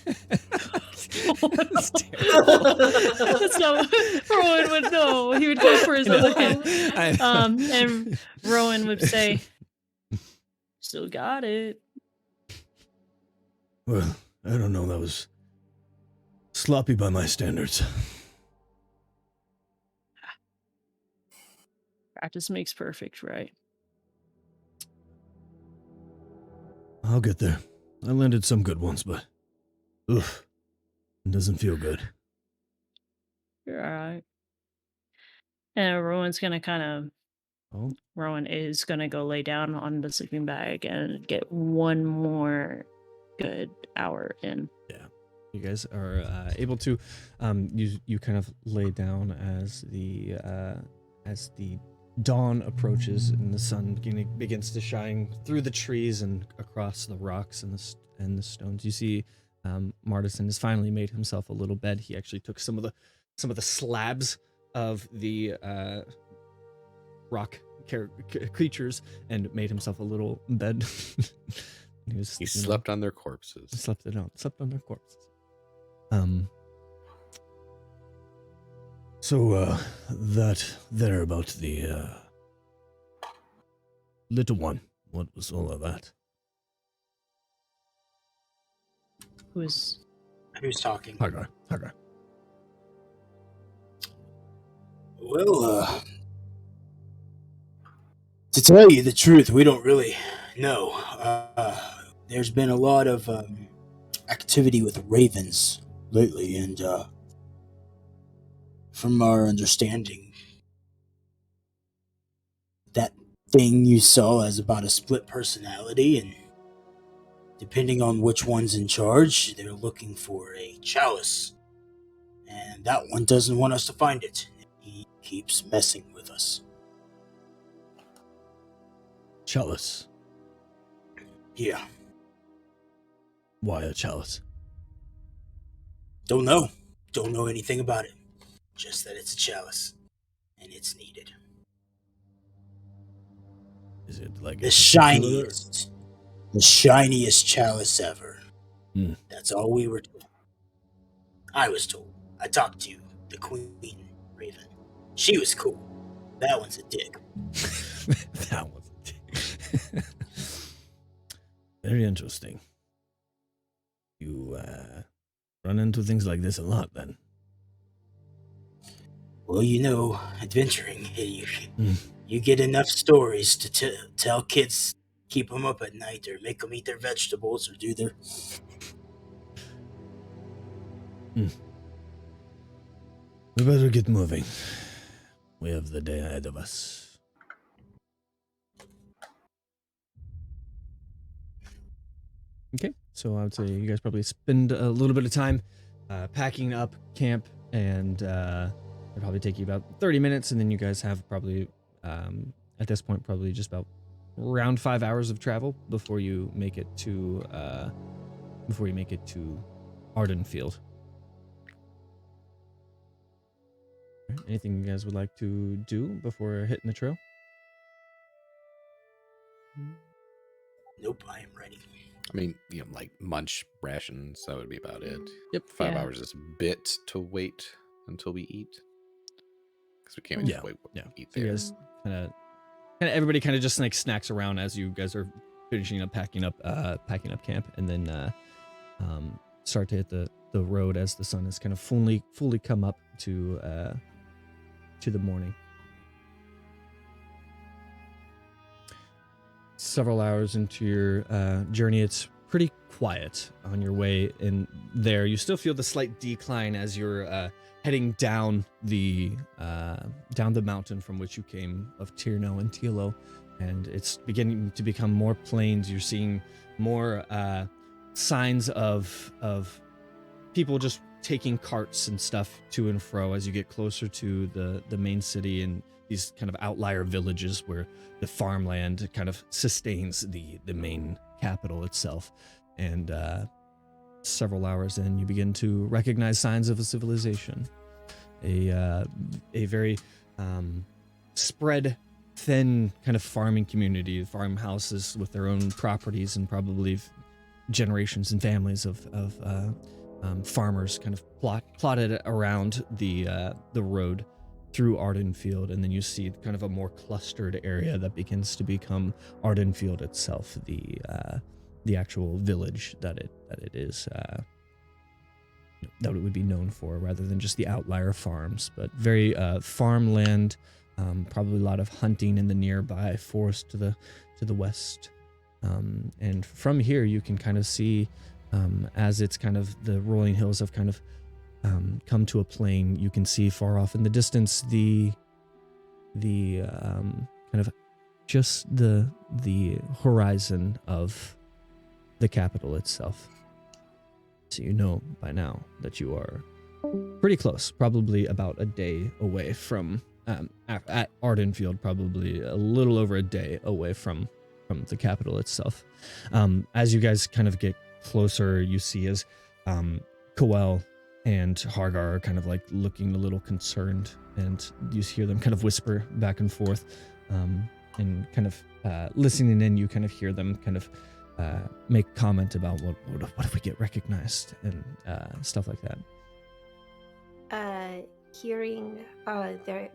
That's not Rowan would know. He would go for his other hand. And Rowan would say, "Still got it." Well, I don't know. That was sloppy by my standards. Practice makes perfect, right? I'll get there. I landed some good ones, but oof, it doesn't feel good. You're all right. And Rowan's gonna kind of. Rowan is gonna go lay down on the sleeping bag and get one more good hour in. Yeah, you guys are able to. You kind of lay down as the dawn approaches and the sun begins to shine through the trees and across the rocks and the stones. You see, Martison has finally made himself a little bed. He actually took some of the slabs of the rock creatures and made himself a little bed. He slept on their corpses. Slept on their corpses. So that there about the little one. What was all of that? Who's talking? Hagar. Well, to tell you the truth, we don't really know. There's been a lot of activity with ravens lately, and from our understanding, that thing you saw is about a split personality, and depending on which one's in charge, they're looking for a chalice. And that one doesn't want us to find it. He keeps messing with us. Chalice. Yeah. Why a chalice? Don't know. Don't know anything about it. Just that it's a chalice. And it's needed. Is it like The a particular- shiniest. The shiniest chalice ever. Hmm. That's all we were told. I was told. I talked to the queen, Raven. She was cool. That one's a dick. That was very interesting. You run into things like this a lot, then. Well, adventuring, you get enough stories to tell kids, keep them up at night, or make them eat their vegetables, or do their... We better get moving. We have the day ahead of us. Okay, so I would say you guys probably spend a little bit of time packing up camp, and it'll probably take you about 30 minutes, and then you guys have probably, at this point, probably just about around 5 hours of travel before you make it to Ardenfield. Anything you guys would like to do before hitting the trail? Nope, I am ready. I mean, like munch rations, that would be about it. Yep. 5 Yeah. hours is a bit to wait until we eat. Because we can't just eat So you there. guys kind of everybody kind of just like snacks around as you guys are finishing up packing up camp, and then start to hit the road as the sun has kind of fully come up to the morning. Several hours into your journey, it's pretty quiet on your way in there. You still feel the slight decline as you're heading down the mountain from which you came of Tirno and Tilo, and it's beginning to become more plains. You're seeing more signs of people just taking carts and stuff to and fro as you get closer to the main city and these kind of outlier villages where the farmland kind of sustains the main capital itself. And several hours in, you begin to recognize signs of a civilization, a very spread thin kind of farming community, farmhouses with their own properties and probably generations and families of farmers kind of plotted around the road through Ardenfield, and then you see kind of a more clustered area that begins to become Ardenfield itself, the actual village that it is that it would be known for, rather than just the outlier farms, but very farmland, probably a lot of hunting in the nearby forest to the west, and from here you can kind of see, as it's kind of the rolling hills have kind of come to a plain, you can see far off in the distance the kind of just the horizon of the capital itself. So you know by now that you are pretty close, probably about a day away from at Ardenfield, probably a little over a day away from the capital itself. As you guys kind of get closer, you see as Coel and Hargar are kind of like looking a little concerned, and you hear them kind of whisper back and forth, and kind of listening in, you kind of hear them kind of make comment about what if we get recognized and stuff like that. Hearing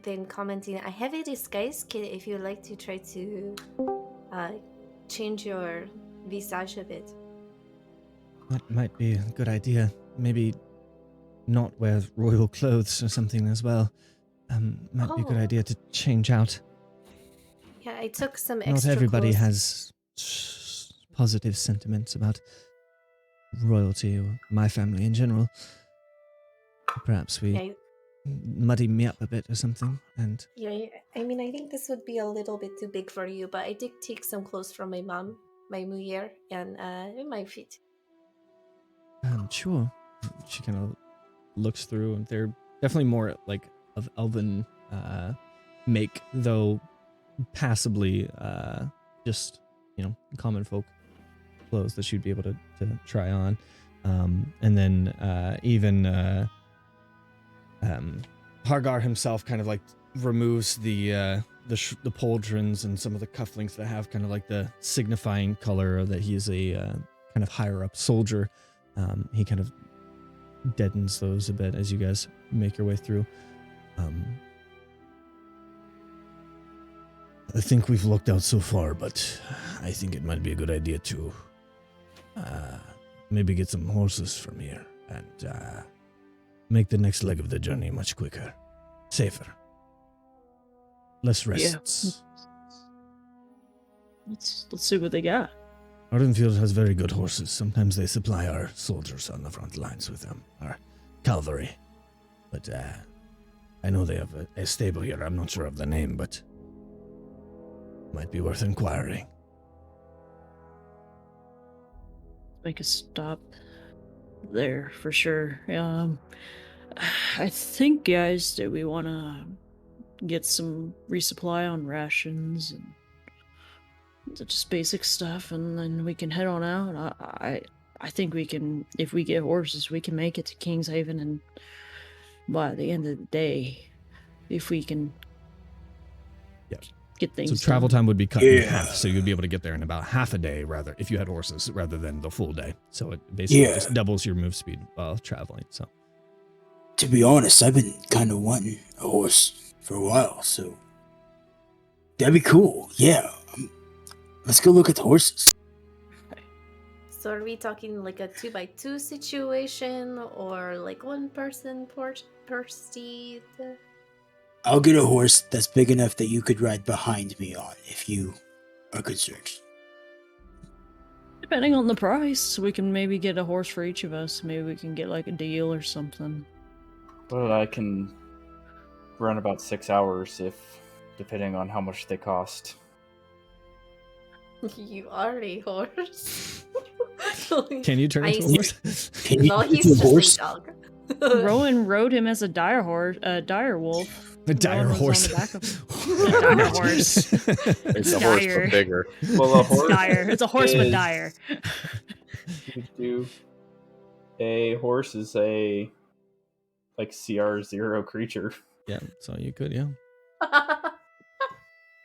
them commenting, I have a disguise kit if you'd like to try to change your visage a bit. That might be a good idea. Maybe not wear royal clothes or something as well. Might be a good idea to change out. Yeah, I took some extra Not everybody clothes. has positive sentiments about royalty or my family in general. Perhaps we muddy me up a bit or something. And yeah, I mean, I think this would be a little bit too big for you, but I did take some clothes from my mom, my mujer, and it might fit. Sure. She kind of looks through, and they're definitely more like of elven make, though passably just common folk clothes that she'd be able to try on. And then even Hargar himself kind of like removes the pauldrons and some of the cufflinks that have kind of like the signifying color that he is a kind of higher up soldier. He kind of deadens those a bit as you guys make your way through. I think we've looked out so far, but I think it might be a good idea to maybe get some horses from here and make the next leg of the journey much quicker, safer, less rests. Yeah. Let's see what they got. Ardenfield has very good horses. Sometimes they supply our soldiers on the front lines with them, our cavalry. But I know they have a stable here. I'm not sure of the name, but might be worth inquiring. Make a stop there for sure. I think, guys, that we want to get some resupply on rations and just basic stuff, and then we can head on out. I think we can, if we get horses, we can make it to King's Haven, and by the end of the day, if we can get things So travel time would be cut in Yeah. half, so you'd be able to get there in about half a day, rather, if you had horses, rather than the full day. So it basically just doubles your move speed while traveling. So To be honest, I've been kind of wanting a horse for a while, so that'd be cool. Yeah. Let's go look at the horses. So are we talking like a 2x2 situation or like one person per seat? I'll get a horse that's big enough that you could ride behind me on if you are concerned. Depending on the price, we can maybe get a horse for each of us. Maybe we can get like a deal or something. Well, I can run about 6 hours depending on how much they cost. You are a horse. can you turn into a horse? Can you No, get he's a just horse? a dog. Rowan rode him as a dire wolf. The dire Rowan was horse. on the back of a dire horse. It's a Dire. horse but bigger. Well, a horse Dire. It's a horse but is- dire. A horse is a like CR0 creature. Yeah, so you could, yeah.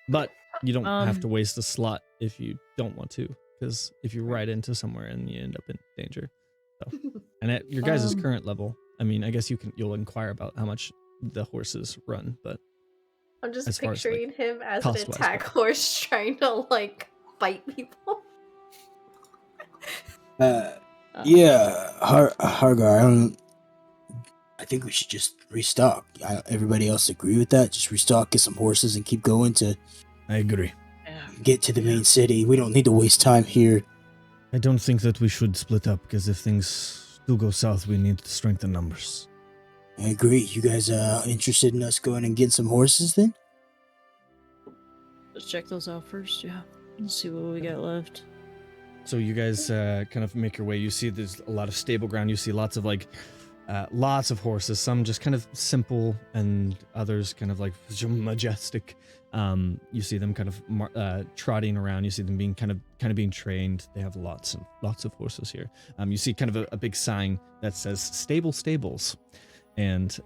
But you don't have to waste a slot if you don't want to, because if you ride into somewhere and you end up in danger. So, and at your guys' current level, I mean, I guess you'll inquire about how much the horses run, but I'm just as far as, like, picturing him as an cost-wise, attack horse trying to like fight people. Yeah, Hargar, I think we should just restock. Everybody else agree with that? Just restock, get some horses, and keep going to I agree. Yeah. get to the main city. We don't need to waste time here. I don't think that we should split up, because if things do go south, we need to strengthen numbers. I agree. You guys interested in us going and getting some horses then? Let's check those out first, yeah. Let's see what we got left. So you guys kind of make your way. You see there's a lot of stable ground. You see lots of lots of horses. Some just kind of simple, and others kind of like majestic. You see them kind of trotting around. You see them being kind of being trained. They have lots of horses here. You see kind of a big sign that says "Stable Stables," and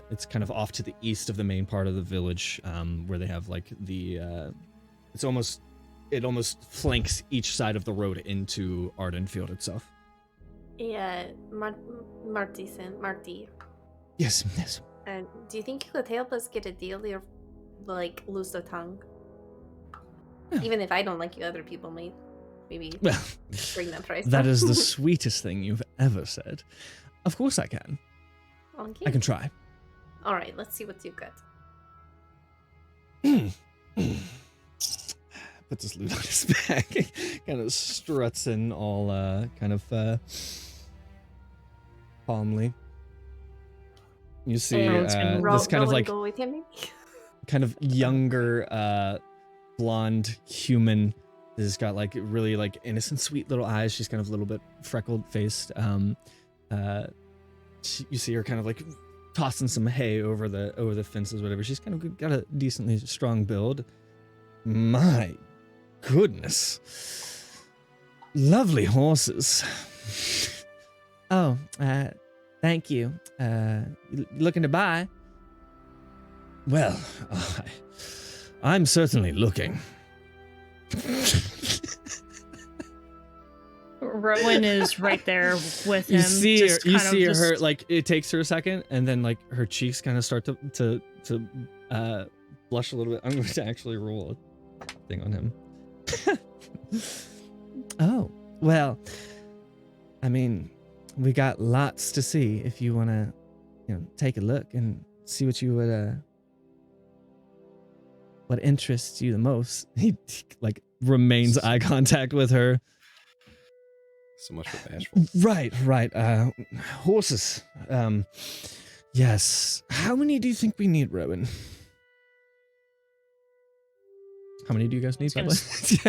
it's kind of off to the east of the main part of the village, where they have like the. It almost flanks each side of the road into Ardenfield itself. Yeah, Marty. Yes. Do you think you could help us get a deal or like lose the tongue? Yeah. Even if I don't like you, other people may maybe Well, bring that price that down. is the sweetest thing you've ever said. Of course I can. Okay. I can try. All right, let's see what you've got. Puts his loot on his back. Kind of struts in all kind of calmly. You see And this kind of like go with him. kind of younger blonde human has got like really like innocent sweet little eyes. She's kind of a little bit freckled faced. You see her kind of like tossing some hay over the fences, whatever. She's kind of got a decently strong build. My goodness. Lovely horses. Oh, thank you. Looking to buy? Well, I'm certainly looking. Rowan is right there with him. You see her, just... like, it takes her a second, and then, like, her cheeks kind of start to blush a little bit. I'm going to actually roll a thing on him. Oh, well, I mean, we got lots to see if you want to, take a look and see what you would, what interests you the most. He, like, remains eye contact with her. So much for bashful. Right. Horses. Yes. How many do you think we need, Rowan? How many do you guys need?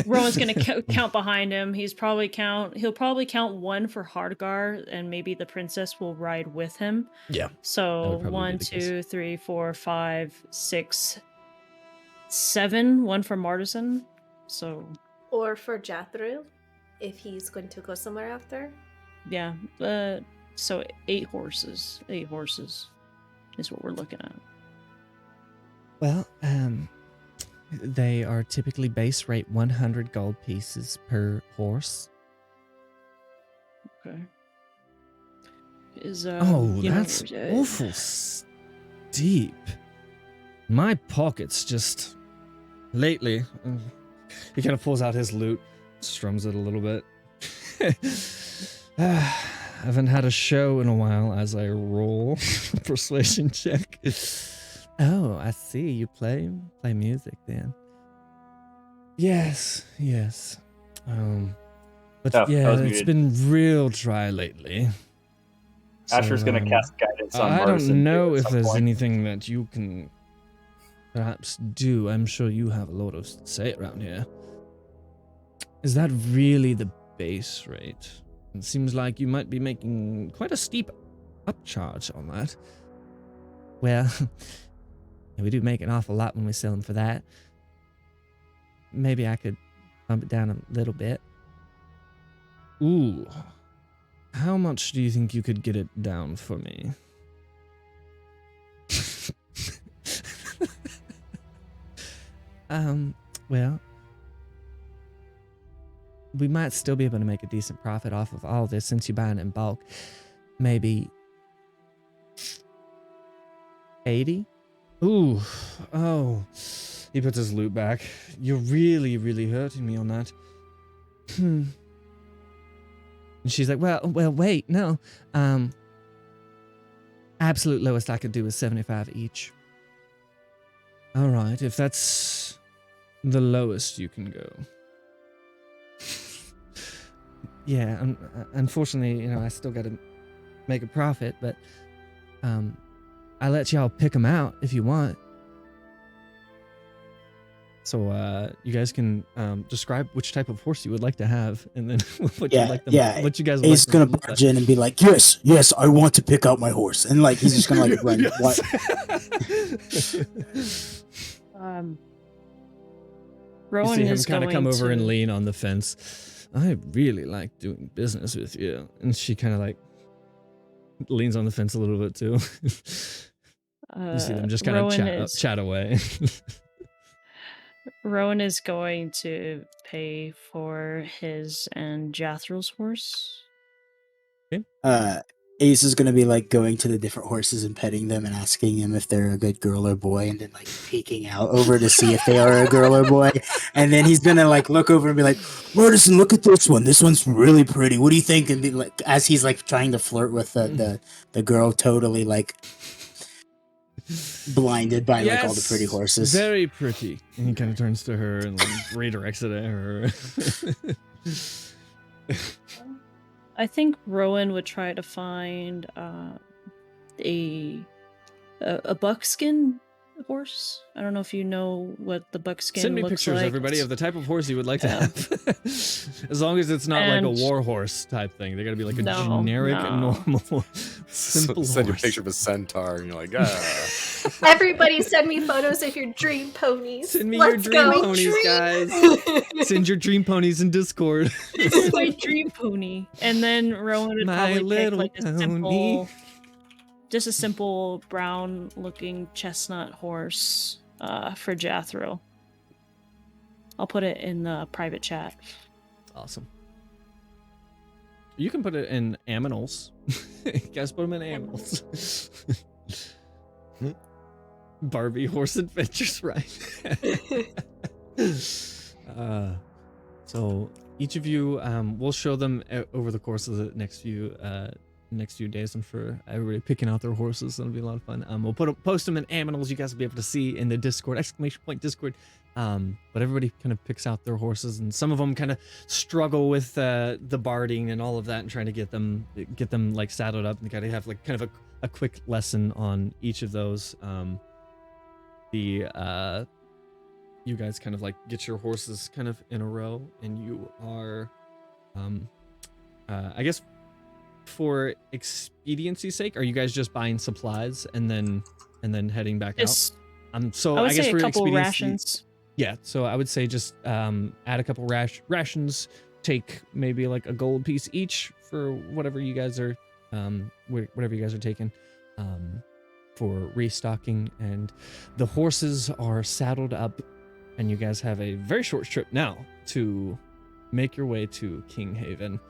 Rowan's gonna count behind him. He'll probably count one for Hardgar, and maybe the princess will ride with him. Yeah. So 1, 2, 3, 4, 5, 6, 7. One for Martisan. So. Or for Jathril, if he's going to go somewhere after. Yeah. So 8 horses. 8 horses is what we're looking at. Well, they are typically base rate 100 gold pieces per horse. Okay. That's awful steep. My pockets just lately. He kind of pulls out his lute, strums it a little bit. I haven't had a show in a while as I roll a persuasion check. Oh, I see. You play music then. Yes. But it's been real dry lately. Asher's gonna cast guidance on I Martisan. don't know if there's anything that you can perhaps do. I'm sure you have a lot of say around here. Is that really the base rate? It seems like you might be making quite a steep upcharge on that. Well, we do make an awful lot when we sell them for that. Maybe I could bump it down a little bit. Ooh. How much do you think you could get it down for me? Well, we might still be able to make a decent profit off of all this since you're buying it in bulk. Maybe 80? Ooh, oh. He puts his loot back. You're really, really hurting me on that. And she's like, well, wait, no. Absolute lowest I could do is 75 each. All right, if that's the lowest you can go. Yeah, unfortunately, I still got to make a profit, but I'll let y'all pick them out if you want. So you guys can describe which type of horse you would like to have, and then what you guys. He's gonna barge in and be like, "Yes, I want to pick out my horse," and like he's just gonna like run. you Rowan see him is kind of going come over to... and lean on the fence. I really like doing business with you, and she kind of like leans on the fence a little bit too. You see them just kind of chat away. Rowan is going to pay for his and Jathril's horse. Okay. Ace is gonna be like going to the different horses and petting them and asking them if they're a good girl or boy, and then like peeking out over to see if they are a girl or boy. And then he's gonna like look over and be like, "Martisan, look at this one. This one's really pretty. What do you think?" And be like, as he's like trying to flirt with the girl, totally like blinded by like all the pretty horses. Very pretty. And he kind of turns to her and like, redirects it at her. I think Rowan would try to find a buckskin horse. I don't know if you know what the buckskin Send me looks pictures, like. everybody, of the type of horse you would like to have. As long as it's not like a war horse type thing. They got to be like a generic, normal, simple horse. Send you a picture of a centaur, and you're like, ah. Everybody send me photos of your dream ponies. Send me Let's your dream go. ponies, guys. Send your dream ponies in Discord. This is my dream pony. And then Rowan would My probably pick little like a pony. simple, just a simple brown-looking chestnut horse for Jathro. I'll put it in the private chat. Awesome. You can put it in aminals. You guys put them in aminals. Barbie Horse Adventures, right? So each of you, we'll show them over the course of the next few days, and for everybody picking out their horses, it'll be a lot of fun. We'll post them in aminals. You guys will be able to see in the Discord, !Discord. But everybody kind of picks out their horses, and some of them kind of struggle with the barding and all of that, and trying to get them like saddled up, and gotta have like kind of a quick lesson on each of those. You guys kind of like get your horses kind of in a row, and you are, I guess, for expediency's sake, are you guys just buying supplies and then heading back out? So I would guess say for a couple expediency, rations. yeah. So I would say just add a couple rations. Take maybe like a gold piece each for whatever you guys are, whatever you guys are taking, for restocking. And the horses are saddled up, and you guys have a very short trip now to make your way to King Haven.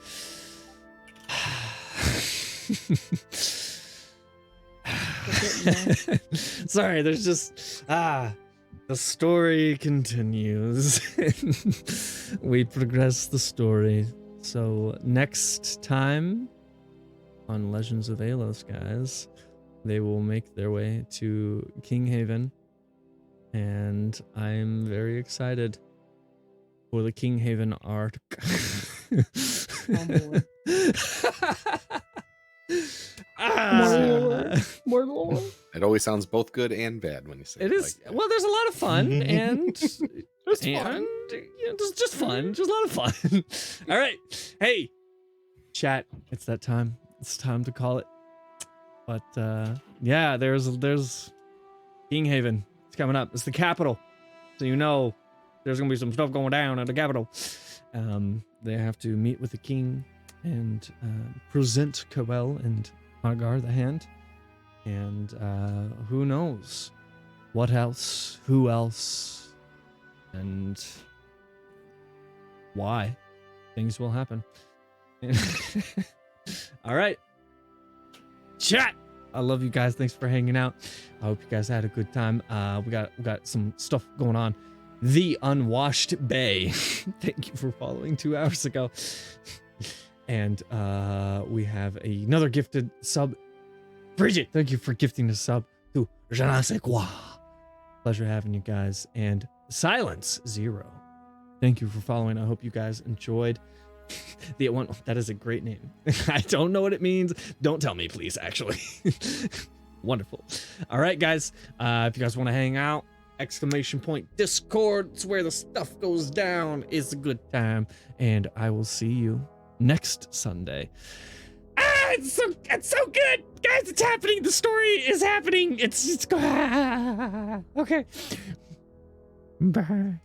Sorry, there's just the story continues. We progress the story. So next time on Legends of Aelos, guys, they will make their way to King Haven, and I'm very excited for the King Haven arc. Oh, More lore. It always sounds both good and bad when you say It it. is, Like that. well, there's a lot of fun, and It's fun. just fun, just a lot of fun. All right, hey, chat, it's that time. It's time to call it. But yeah, there's King Haven. It's coming up. It's the capital, so you know there's gonna be some stuff going down at the capital. They have to meet with the king and present Coel and Argar the Hand, and who knows what else, who else, and why things will happen. All right, chat, I love you guys. Thanks for hanging out. I hope you guys had a good time. We got some stuff going on. The Unwashed Bay. Thank you for following 2 hours ago. And we have another gifted sub. Bridget, thank you for gifting a sub to Je ne sais quoi. Pleasure having you guys. And Silence Zero, thank you for following. I hope you guys enjoyed. The one that is a great name. I don't know what it means. Don't tell me, please, actually. Wonderful. All right, guys. If you guys want to hang out, !Discord. It's where the stuff goes down. It's a good time. And I will see you next Sunday. It's so good, guys. It's happening. The story is happening. It's okay. Bye.